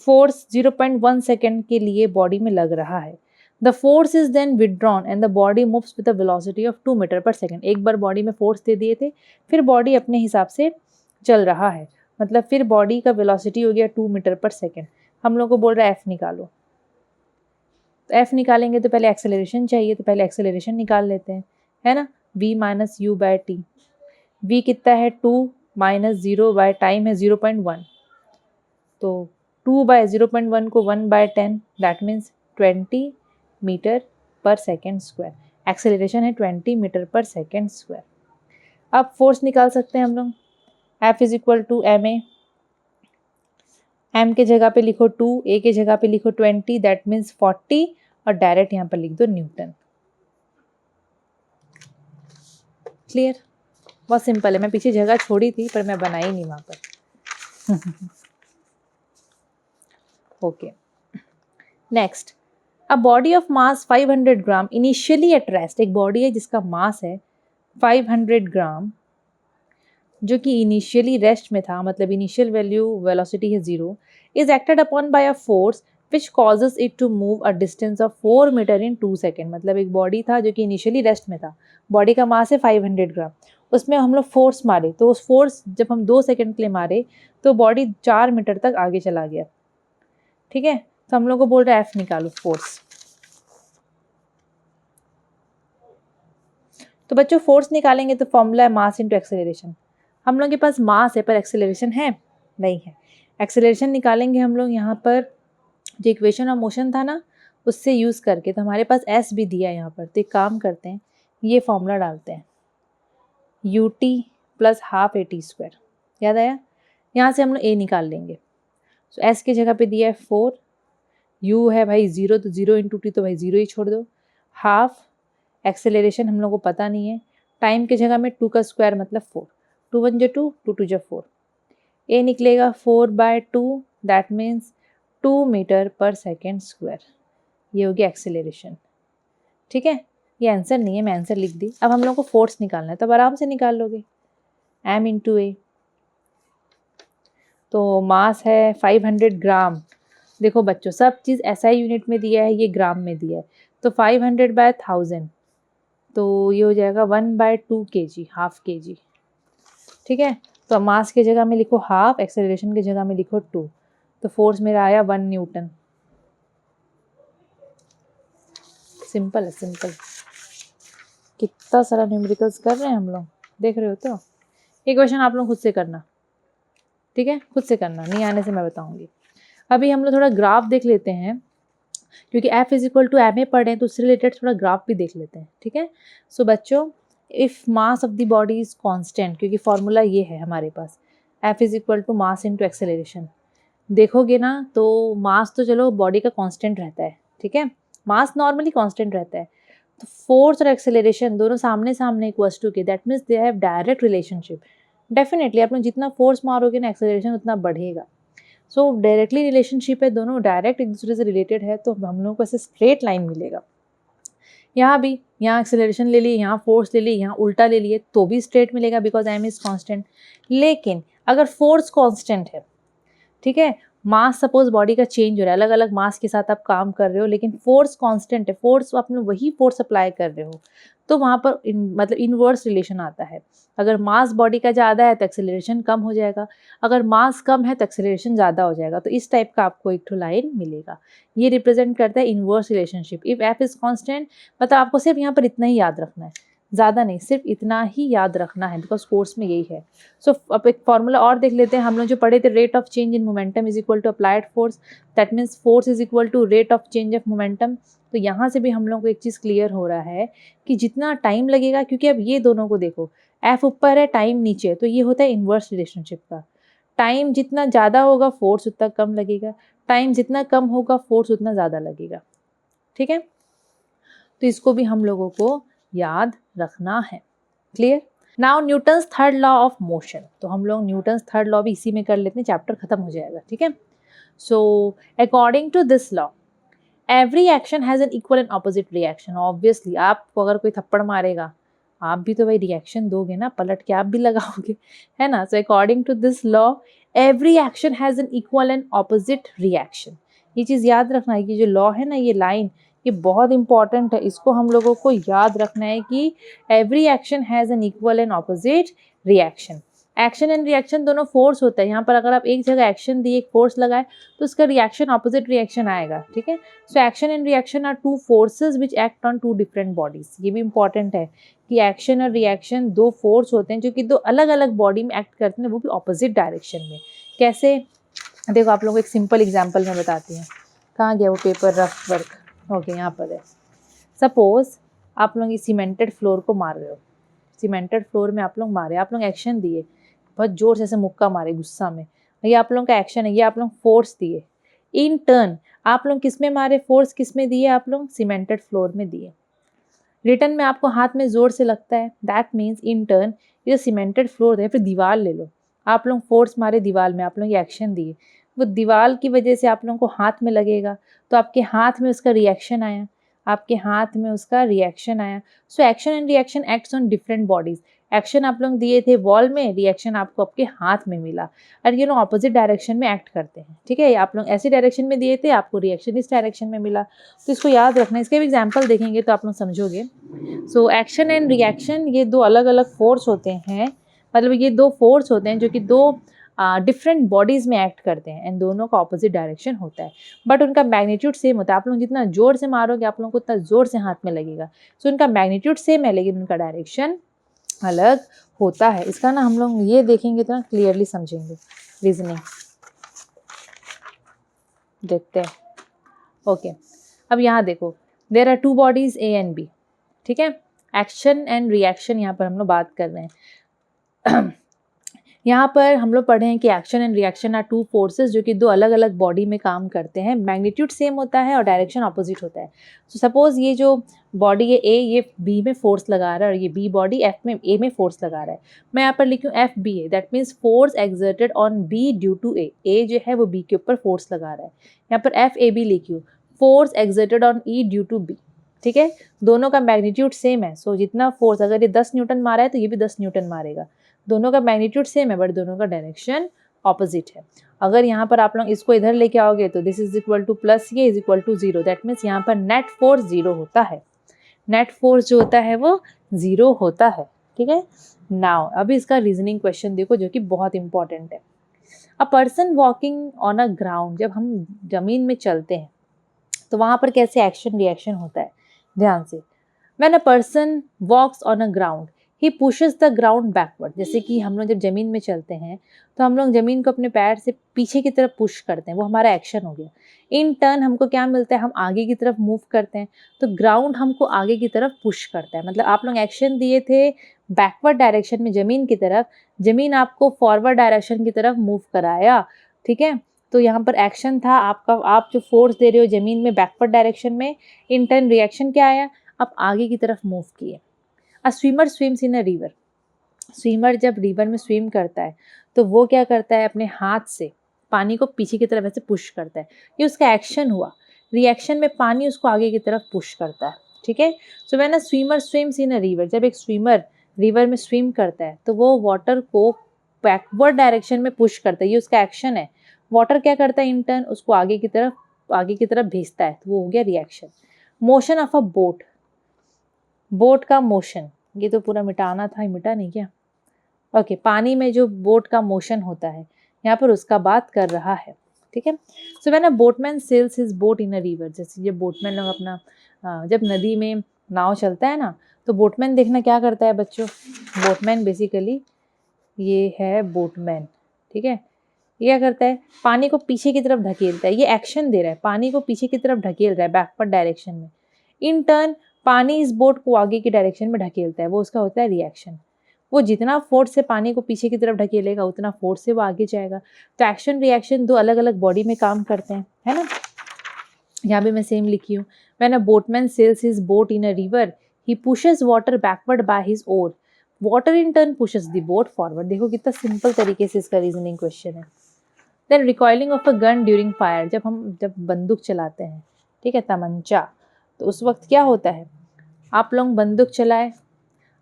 force 0.1 second के लिए बॉडी में लग रहा है। The force is then withdrawn and the body moves with a velocity of 2 metre per second. एक बार body में force दे दिए थे, फिर बॉडी अपने हिसाब से चल रहा है, मतलब फिर बॉडी का वेलोसिटी हो गया 2 मीटर पर सेकेंड। हम लोग को बोल रहा है एफ निकालो, तो एफ निकालेंगे तो पहले एक्सेलरेशन चाहिए, तो पहले एक्सेलरेशन निकाल लेते हैं, है ना, v minus U by T. v कितना है 2 माइनस 0 बाय टाइम है 0.1, तो 2 बाय 0.1 को 1 bye 10, that means 20 metre per second square. Acceleration है 20 मीटर पर सेकेंड स्क्वायर। अब फोर्स निकाल सकते हैं हम लोग, F is equal to M A, M के जगह पे लिखो 2, ए के जगह पे लिखो 20, दैट मीन्स 40, और डायरेक्ट यहाँ पर लिख दो न्यूटन। क्लियर, बहुत सिंपल है, मैं पीछे जगह छोड़ी थी पर मैं बनाई नहीं वहाँ पर। Okay, next, a body of mass 500 gram initially at rest, एक बॉडी है जिसका मास है 500 ग्राम, जो कि इनिशियली रेस्ट में था, मतलब इनिशियल वैल्यू वेलोसिटी है 0, is acted upon by a force which causes it to move a distance of 4 metre in 2 second. मतलब एक बॉडी था जो कि इनिशियली रेस्ट में था, बॉडी का मास है 500 ग्राम, उसमें हम लोग फोर्स मारे, तो उस फोर्स जब हम 2 सेकेंड के लिए मारे तो बॉडी 4 मीटर तक आगे चला गया। ठीक है, तो हम लोग को बोल रहा है एफ निकालो फोर्स। तो बच्चों फोर्स निकालेंगे तो फॉर्मूला है मास इंटू एक्सेलरेशन। हम लोग के पास मास है पर एक्सेलरेशन है नहीं है, एक्सेलरेशन निकालेंगे हम लोग यहाँ पर जो इक्वेशन ऑफ मोशन था ना उससे यूज़ करके, तो हमारे पास एस भी दिया है यहाँ पर, तो एक काम करते हैं, ये फॉर्मूला डालते हैं, U T plus half A T square, याद आया, यहाँ से हम लोग ए निकाल लेंगे। तो एस की जगह पे दिया है 4, यू है भाई 0, तो 0 इंटू टी, तो भाई 0 ही छोड़ दो, हाफ एक्सेलरेशन हम लोग को पता नहीं है, टाइम की जगह में 2 का स्क्वायर मतलब 4, 2 1 जो 2, 2 2 जो 4, ए निकलेगा 4/2, that means 2 metre per second square, ये होगी एक्सेलरेशन। ठीक है, ये आंसर नहीं है, मैं आंसर लिख दी। अब हम लोग को फोर्स निकालना है, तो आराम से निकाल लोगे, एम इंटू ए, तो मास है 500 ग्राम। देखो बच्चों सब चीज़ SI यूनिट में दिया है, ये ग्राम में दिया है, तो 500/1000, तो ये हो जाएगा 1/2 kg, हाफ kg। ठीक है, तो मास की जगह में लिखो हाफ, एक्सेलरेशन की जगह में लिखो 2, तो फोर्स मेरा आया 1 न्यूटन। सिंपल है, सिंपल, कितना सारा न्यूमेरिकल्स कर रहे हैं हम लोग, देख रहे हो। तो ये क्वेश्चन आप लोग खुद से करना, ठीक है, खुद से करना, नहीं आने से मैं बताऊंगी। अभी हम लोग थोड़ा ग्राफ देख लेते हैं, क्योंकि F is equal to M A पढ़े हैं, तो उससे रिलेटेड थोड़ा ग्राफ भी देख लेते हैं। ठीक है, सो बच्चों if mass of the body is constant, क्योंकि फॉर्मूला ये है हमारे पास, F is equal to mass into acceleration. देखोगे ना तो मास तो चलो बॉडी का कांस्टेंट रहता है, ठीक है, मास नॉर्मली कांस्टेंट रहता है, तो फोर्स और एक्सेलरेशन दोनों सामने सामने इक्वल्स टू के, that means they have direct relationship. Definitely आप लोग जितना फोर्स मारोगे ना एक्सेलरेशन उतना बढ़ेगा, सो डायरेक्टली रिलेशनशिप है, दोनों डायरेक्ट एक दूसरे से रिलेटेड है, तो हम लोगों को ऐसे स्ट्रेट लाइन मिलेगा। यहाँ भी, यहाँ एक्सेलरेशन ले लिए, यहाँ फोर्स ले लिए, यहाँ उल्टा ले लिए, तो भी स्ट्रेट मिलेगा बिकॉज एम इज कांस्टेंट। लेकिन अगर फोर्स कांस्टेंट है, ठीक है, मास सपोज बॉडी का चेंज हो रहा है, अलग अलग मास के साथ आप काम कर रहे हो, लेकिन फोर्स कांस्टेंट है, फोर्स आपने वही फोर्स अप्लाई कर रहे हो, तो वहाँ पर मतलब इनवर्स रिलेशन आता है। अगर मास बॉडी का ज़्यादा है तो एक्सेलरेशन कम हो जाएगा, अगर मास कम है तो एक्सेलरेशन ज़्यादा हो जाएगा। तो इस टाइप का आपको एक ठो लाइन मिलेगा, ये रिप्रेजेंट करता है inverse relationship. If F is constant, मतलब आपको सिर्फ यहाँ पर इतना ही याद रखना है, ज़्यादा नहीं, सिर्फ इतना ही याद रखना है, बिकॉज कोर्स में यही है। सो अब एक फॉर्मूला और देख लेते हैं, हम लोग जो पढ़े थे, rate of change in momentum is equal to applied force, that means force is equal to rate of change of momentum. तो यहाँ से भी हम लोग को एक चीज़ क्लियर हो रहा है कि जितना टाइम लगेगा, क्योंकि अब ये दोनों को देखो, एफ ऊपर है, टाइम नीचे है, तो ये होता है इन्वर्स रिलेशनशिप का। टाइम जितना ज़्यादा होगा फोर्स उतना कम लगेगा, टाइम जितना कम होगा फोर्स उतना ज़्यादा लगेगा, ठीक है। तो इसको भी हम लोगों को याद रखना है, clear. Now Newton's third law of motion, तो हम लोग न्यूटन्स थर्ड लॉ भी इसी में कर लेते हैं, चैप्टर खत्म हो जाएगा, ठीक है। So according to this law every action has an equal and opposite reaction. Obviously आपको अगर कोई थप्पड़ मारेगा, आप भी तो भाई रिएक्शन दोगे ना, पलट के आप भी लगाओगे, है ना। So according to this law every action has an equal and opposite reaction. ये चीज़ याद रखना है कि जो लॉ है ना, ये लाइन, ये बहुत इंपॉर्टेंट है, इसको हम लोगों को याद रखना है कि every action has an equal and opposite reaction. Action and reaction दोनों फोर्स होता है, यहाँ पर अगर आप एक जगह एक्शन दिए, एक फोर्स लगाए, तो उसका रिएक्शन ऑपोजिट रिएक्शन आएगा, ठीक है। So action and reaction are two forces which act on two different bodies. ये भी इंपॉर्टेंट है कि एक्शन और रिएक्शन दो फोर्स होते हैं जो कि दो अलग अलग बॉडी में एक्ट करते हैं, वो भी ऑपोजिट डायरेक्शन में। कैसे, देखो आप लोगों को एक सिंपल एग्जाम्पल मैं बताती हूँ। कहाँ गया वो पेपर, रफ वर्क, ओके यहाँ पर है। सपोज आप लोग इस सीमेंटेड फ्लोर को मार रहे हो, सीमेंटेड फ्लोर में आप लोग मारे, आप लोग एक्शन दिए, बहुत जोर से ऐसे मुक्का मारे गुस्सा में, ये आप लोगों का एक्शन है, ये आप लोग फोर्स दिए। इन टर्न आप लोग किस में मारे, फोर्स किस में दिए, आप लोग सीमेंटेड फ्लोर में दिए। रिटर्न में आपको हाथ में जोर से लगता है, दैट मीन्स इन टर्न ये जो सीमेंटेड फ्लोर है, फिर दीवार ले लो, आप लोग फोर्स मारे दीवार में, आप लोग ये एक्शन दिए, वो दीवार की वजह से आप लोगों को हाथ में लगेगा, तो आपके हाथ में उसका रिएक्शन आया, आपके हाथ में उसका रिएक्शन आया। सो action and reaction acts on different bodies. Action आप लोग दिए थे वॉल में, रिएक्शन आपको आपके हाथ में मिला, और ये लोग ऑपोजिट डायरेक्शन में एक्ट करते हैं, ठीक है। आप लोग ऐसी डायरेक्शन में दिए थे, आपको रिएक्शन इस डायरेक्शन में मिला, तो इसको याद रखना। इसके भी एग्जाम्पल देखेंगे तो आप लोग समझोगे। सो एक्शन एंड रिएक्शन ये दो अलग अलग फोर्स होते हैं, मतलब ये दो फोर्स होते हैं जो कि दो डिफरेंट बॉडीज़ में एक्ट करते हैं, एंड दोनों का ऑपोजिट डायरेक्शन होता है, बट उनका मैग्नीट्यूड सेम होता है। आप लोग जितना जोर से मारोगे आप लोगों को उतना जोर से हाथ में लगेगा। सो उनका मैग्नीट्यूड सेम है, लेकिन उनका डायरेक्शन अलग होता है। इसका ना हम लोग ये देखेंगे तो ना क्लियरली समझेंगे। रीजनिंग देखते हैं, ओके। अब यहाँ देखो, there are two bodies A and B, ठीक है। एक्शन एंड रिएक्शन यहाँ पर हम लोग बात कर रहे हैं। यहाँ पर हम लोग पढ़े हैं कि action and reaction are two forces जो कि दो अलग अलग बॉडी में काम करते हैं, मैग्नीट्यूड सेम होता है और डायरेक्शन ऑपोजिट होता है। सो सपोज ये जो बॉडी है ए, ये बी में फोर्स लगा रहा है, और ये बी बॉडी एफ में ए में फोर्स लगा रहा है। मैं यहाँ पर लिखूँ F B A, that means force exerted on B due to A. A जो है वो बी के ऊपर फोर्स लगा रहा है। यहाँ पर एफ ए बी लिखूँ, force exerted on E due to B, ठीक है। दोनों का मैग्नीट्यूड सेम है, सो जितना फोर्स, अगर ये 10 न्यूटन मारा है तो ये भी 10 न्यूटन मारेगा। दोनों का मैग्नीट्यूड सेम है, बट दोनों का डायरेक्शन ऑपोजिट है। अगर यहाँ पर आप लोग इसको इधर लेके आओगे तो this is equal to plus ये is equal to 0, that means यहाँ पर नेट फोर्स 0 होता है। नेट फोर्स जो होता है वो 0 होता है, ठीक है। नाउ अभी इसका रीजनिंग क्वेश्चन देखो जो कि बहुत इंपॉर्टेंट है। A person walking on a ground, जब हम जमीन में चलते हैं तो वहाँ पर कैसे एक्शन रिएक्शन होता है, ध्यान से। When a person walks on a ground he pushes the ground backward. जैसे कि हम लोग जब ज़मीन में चलते हैं तो हम लोग ज़मीन को अपने पैर से पीछे की तरफ पुश करते हैं, वो हमारा एक्शन हो गया। इन टर्न हमको क्या मिलता है, हम आगे की तरफ मूव करते हैं, तो ग्राउंड हमको आगे की तरफ पुश करता है। मतलब आप लोग एक्शन दिए थे बैकवर्ड डायरेक्शन में ज़मीन की तरफ, ज़मीन आपको फॉरवर्ड डायरेक्शन की तरफ मूव कराया, ठीक है। तो यहाँ पर एक्शन था आपका, आप जो फोर्स दे रहे हो ज़मीन में बैकवर्ड डायरेक्शन में, इन टर्न रिएक्शन क्या आया, आप आगे की तरफ मूव किए। अ swimmer swims in a river, swimmer जब रिवर में स्विम करता है तो वो क्या करता है, अपने हाथ से पानी को पीछे की तरफ ऐसे पुश करता है, ये उसका एक्शन हुआ। रिएक्शन में पानी उसको आगे की तरफ पुश करता है, ठीक है। So when a swimmer swims in a river, जब एक स्विमर रिवर में स्विम करता है तो वो वाटर को बैकवर्ड डायरेक्शन में पुश करता है, ये उसका एक्शन है। वाटर क्या करता है इन टर्न, उसको आगे की तरफ भेजता है, तो वो हो गया reaction. Motion of a boat, boat का मोशन, ये तो पूरा मिटाना था, मिटा नहीं क्या? ओके, पानी में जो बोट का मोशन होता है यहाँ पर उसका बात कर रहा है, ठीक है। So when a boatman sails his boat in a river, जैसे ये बोटमैन लोग अपना जब नदी में नाव चलता है ना, तो बोटमैन देखना क्या करता है बच्चों, बोटमैन बेसिकली ये है बोटमैन, ठीक है। ये क्या करता है, पानी को पीछे की तरफ ढकेलता है, ये एक्शन दे रहा है, पानी को पीछे की तरफ ढकेल रहा है बैकवर्ड डायरेक्शन में। इन टर्न पानी इस बोट को आगे की डायरेक्शन में ढकेलता है, वो उसका होता है रिएक्शन। वो जितना फोर्स से पानी को पीछे की तरफ ढकेलेगा उतना फोर्स से वो आगे जाएगा। तो एक्शन रिएक्शन दो अलग अलग बॉडी में काम करते हैं, है ना। यहाँ भी मैं सेम लिखी हूँ। When a boatman sails his boat in a river he pushes water backward by his oar, water in turn pushes the boat forward. देखो कितना सिंपल तरीके से इसका रीजनिंग क्वेश्चन है। Then recoiling of a gun during fire, जब बंदूक चलाते हैं, ठीक है, तमंचा, तो उस वक्त क्या होता है, आप लोग बंदूक चलाए,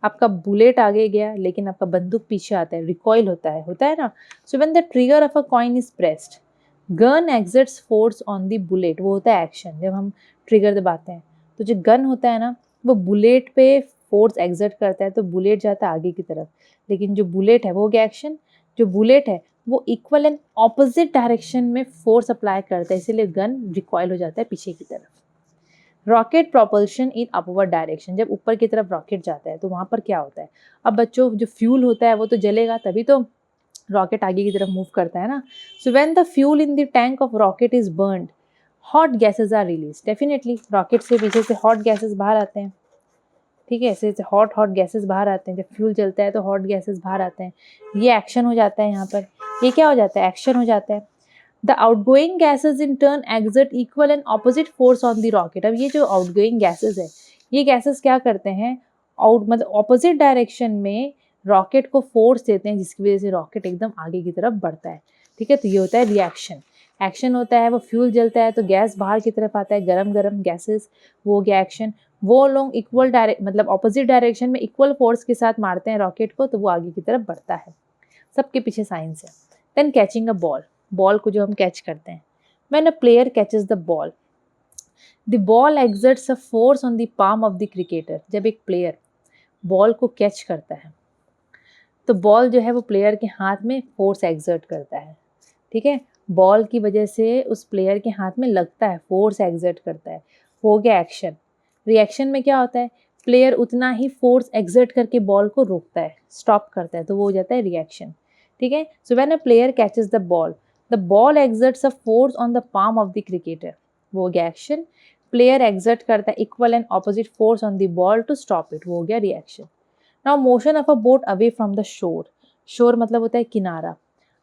आपका बुलेट आगे गया लेकिन आपका बंदूक पीछे आता है, रिकॉइल होता है ना। So when the trigger of a coin is pressed, gun exerts force on the bullet, वो होता है एक्शन। जब हम ट्रिगर दबाते हैं तो जो गन होता है ना, वो बुलेट पे फोर्स एक्सर्ट करता है, तो बुलेट जाता है आगे की तरफ, लेकिन जो बुलेट है वो हो गया एक्शन। जो बुलेट है वो इक्वल एंड ऑपोजिट डायरेक्शन में फोर्स अप्लाई करता है, इसीलिए गन रिकॉइल हो जाता है पीछे की तरफ। Rocket propulsion in upward direction, जब ऊपर की तरफ रॉकेट जाता है तो वहाँ पर क्या होता है, अब बच्चों जो फ्यूल होता है वो तो जलेगा, तभी तो रॉकेट आगे की तरफ मूव करता है ना। So when the fuel in the tank of rocket is burned, hot gases are release. Definitely rocket से पीछे से हॉट गैसेज बाहर आते हैं, ठीक है, ऐसे हॉट गैसेज बाहर आते हैं। जब फ्यूल जलता है तो हॉट गैसेज बाहर आते हैं, ये एक्शन हो जाता है। यहाँ पर ये क्या हो जाता है, एक्शन हो जाता है। The outgoing gases in turn exert equal and opposite force on the rocket। अब ये जो outgoing gases है, ये gases क्या करते हैं, मतलब opposite direction में रॉकेट को फोर्स देते हैं, जिसकी वजह से रॉकेट एकदम आगे की तरफ बढ़ता है, ठीक है। तो ये होता है रिएक्शन। एक्शन होता है, वो फ्यूल जलता है तो गैस बाहर की तरफ आता है, गरम गरम गैसेस, वो हो गया एक्शन। वो लोग इक्वल मतलब ऑपोजिट डायरेक्शन में इक्वल फोर्स के साथ मारते हैं रॉकेट को, तो वो आगे की तरफ बढ़ता है। सबके पीछे साइंस है। Then catching a ball, ball को जो हम कैच करते हैं। When a player catches the ball, the ball exerts a force on the palm of the cricketer। जब एक प्लेयर बॉल को कैच करता है तो बॉल जो है वो प्लेयर के हाथ में फोर्स एक्सर्ट करता है, ठीक है। बॉल की वजह से उस प्लेयर के हाथ में लगता है, फोर्स एक्सर्ट करता है, हो गया एक्शन। रिएक्शन में क्या होता है, प्लेयर उतना ही फोर्स एक्सर्ट करके बॉल को रोकता है, स्टॉप करता है, तो वो हो जाता है रिएक्शन, ठीक है। So when a player catches the ball exerts a force on the palm of the cricketer, वो हो गया एक्शन। प्लेयर एक्सर्ट करता है equal and opposite force on the ball to stop it, वो हो गया reaction. Now motion of a boat away from the shore, shore मतलब होता है किनारा।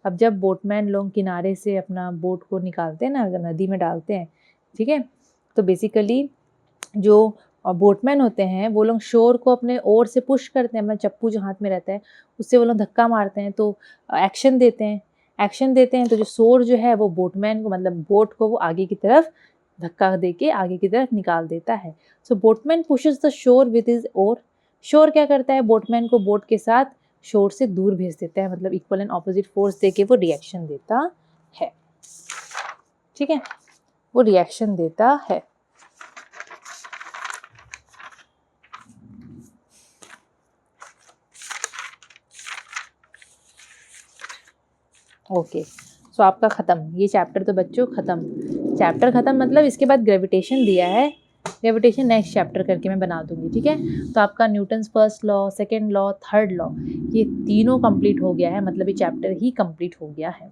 अब जब बोटमैन लोग किनारे से अपना बोट को निकालते हैं ना, नदी में डालते हैं, ठीक है, तो बेसिकली जो बोटमैन होते हैं वो लोग शोर को अपने ओर से पुश करते हैं, अपना चप्पू जो हाथ में रहता है उससे वो लोग धक्का मारते हैं, तो एक्शन देते हैं। तो जो शोर जो है वो बोटमैन को, मतलब बोट को, वो आगे की तरफ धक्का दे के आगे की तरफ निकाल देता है। So boatman pushes the shore with his oar, shore क्या करता है, बोटमैन को बोट के साथ शोर से दूर भेज देता है, मतलब इक्वल एंड ऑपोजिट फोर्स देके वो रिएक्शन देता है, ठीक है, वो रिएक्शन देता है। ओके, सो आपका ख़त्म ये चैप्टर, तो बच्चों ख़त्म, चैप्टर ख़त्म, मतलब इसके बाद ग्रेविटेशन दिया है, ग्रेविटेशन नेक्स्ट चैप्टर करके मैं बना दूंगी, ठीक है। तो आपका Newton's first law, second law, third law, ये तीनों कंप्लीट हो गया है, मतलब ये चैप्टर ही कंप्लीट हो गया है।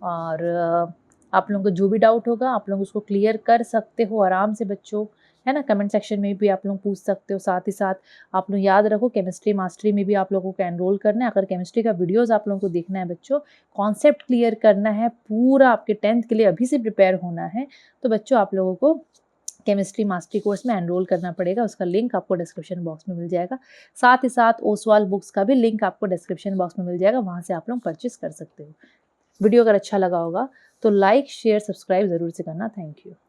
और आप लोगों को जो भी डाउट होगा आप लोग उसको क्लियर कर सकते हो आराम से बच्चों, है ना। कमेंट सेक्शन में भी आप लोग पूछ सकते हो। साथ ही साथ आप लोग याद रखो केमिस्ट्री मास्टरी में भी आप लोगों को एनरोल करना है। अगर केमिस्ट्री का वीडियोस आप लोगों को देखना है बच्चों, कॉन्सेप्ट क्लियर करना है, पूरा आपके 10th के लिए अभी से प्रिपेयर होना है, तो बच्चों आप लोगों को केमिस्ट्री मास्टरी कोर्स में एनरोल करना पड़ेगा। उसका लिंक आपको डिस्क्रिप्शन बॉक्स में मिल जाएगा। साथ ही साथ ओसवाल बुक्स का भी लिंक आपको डिस्क्रिप्शन बॉक्स में मिल जाएगा, वहाँ से आप लोग परचेस कर सकते हो। वीडियो अगर अच्छा लगा होगा तो लाइक शेयर सब्सक्राइब ज़रूर से करना। Thank you.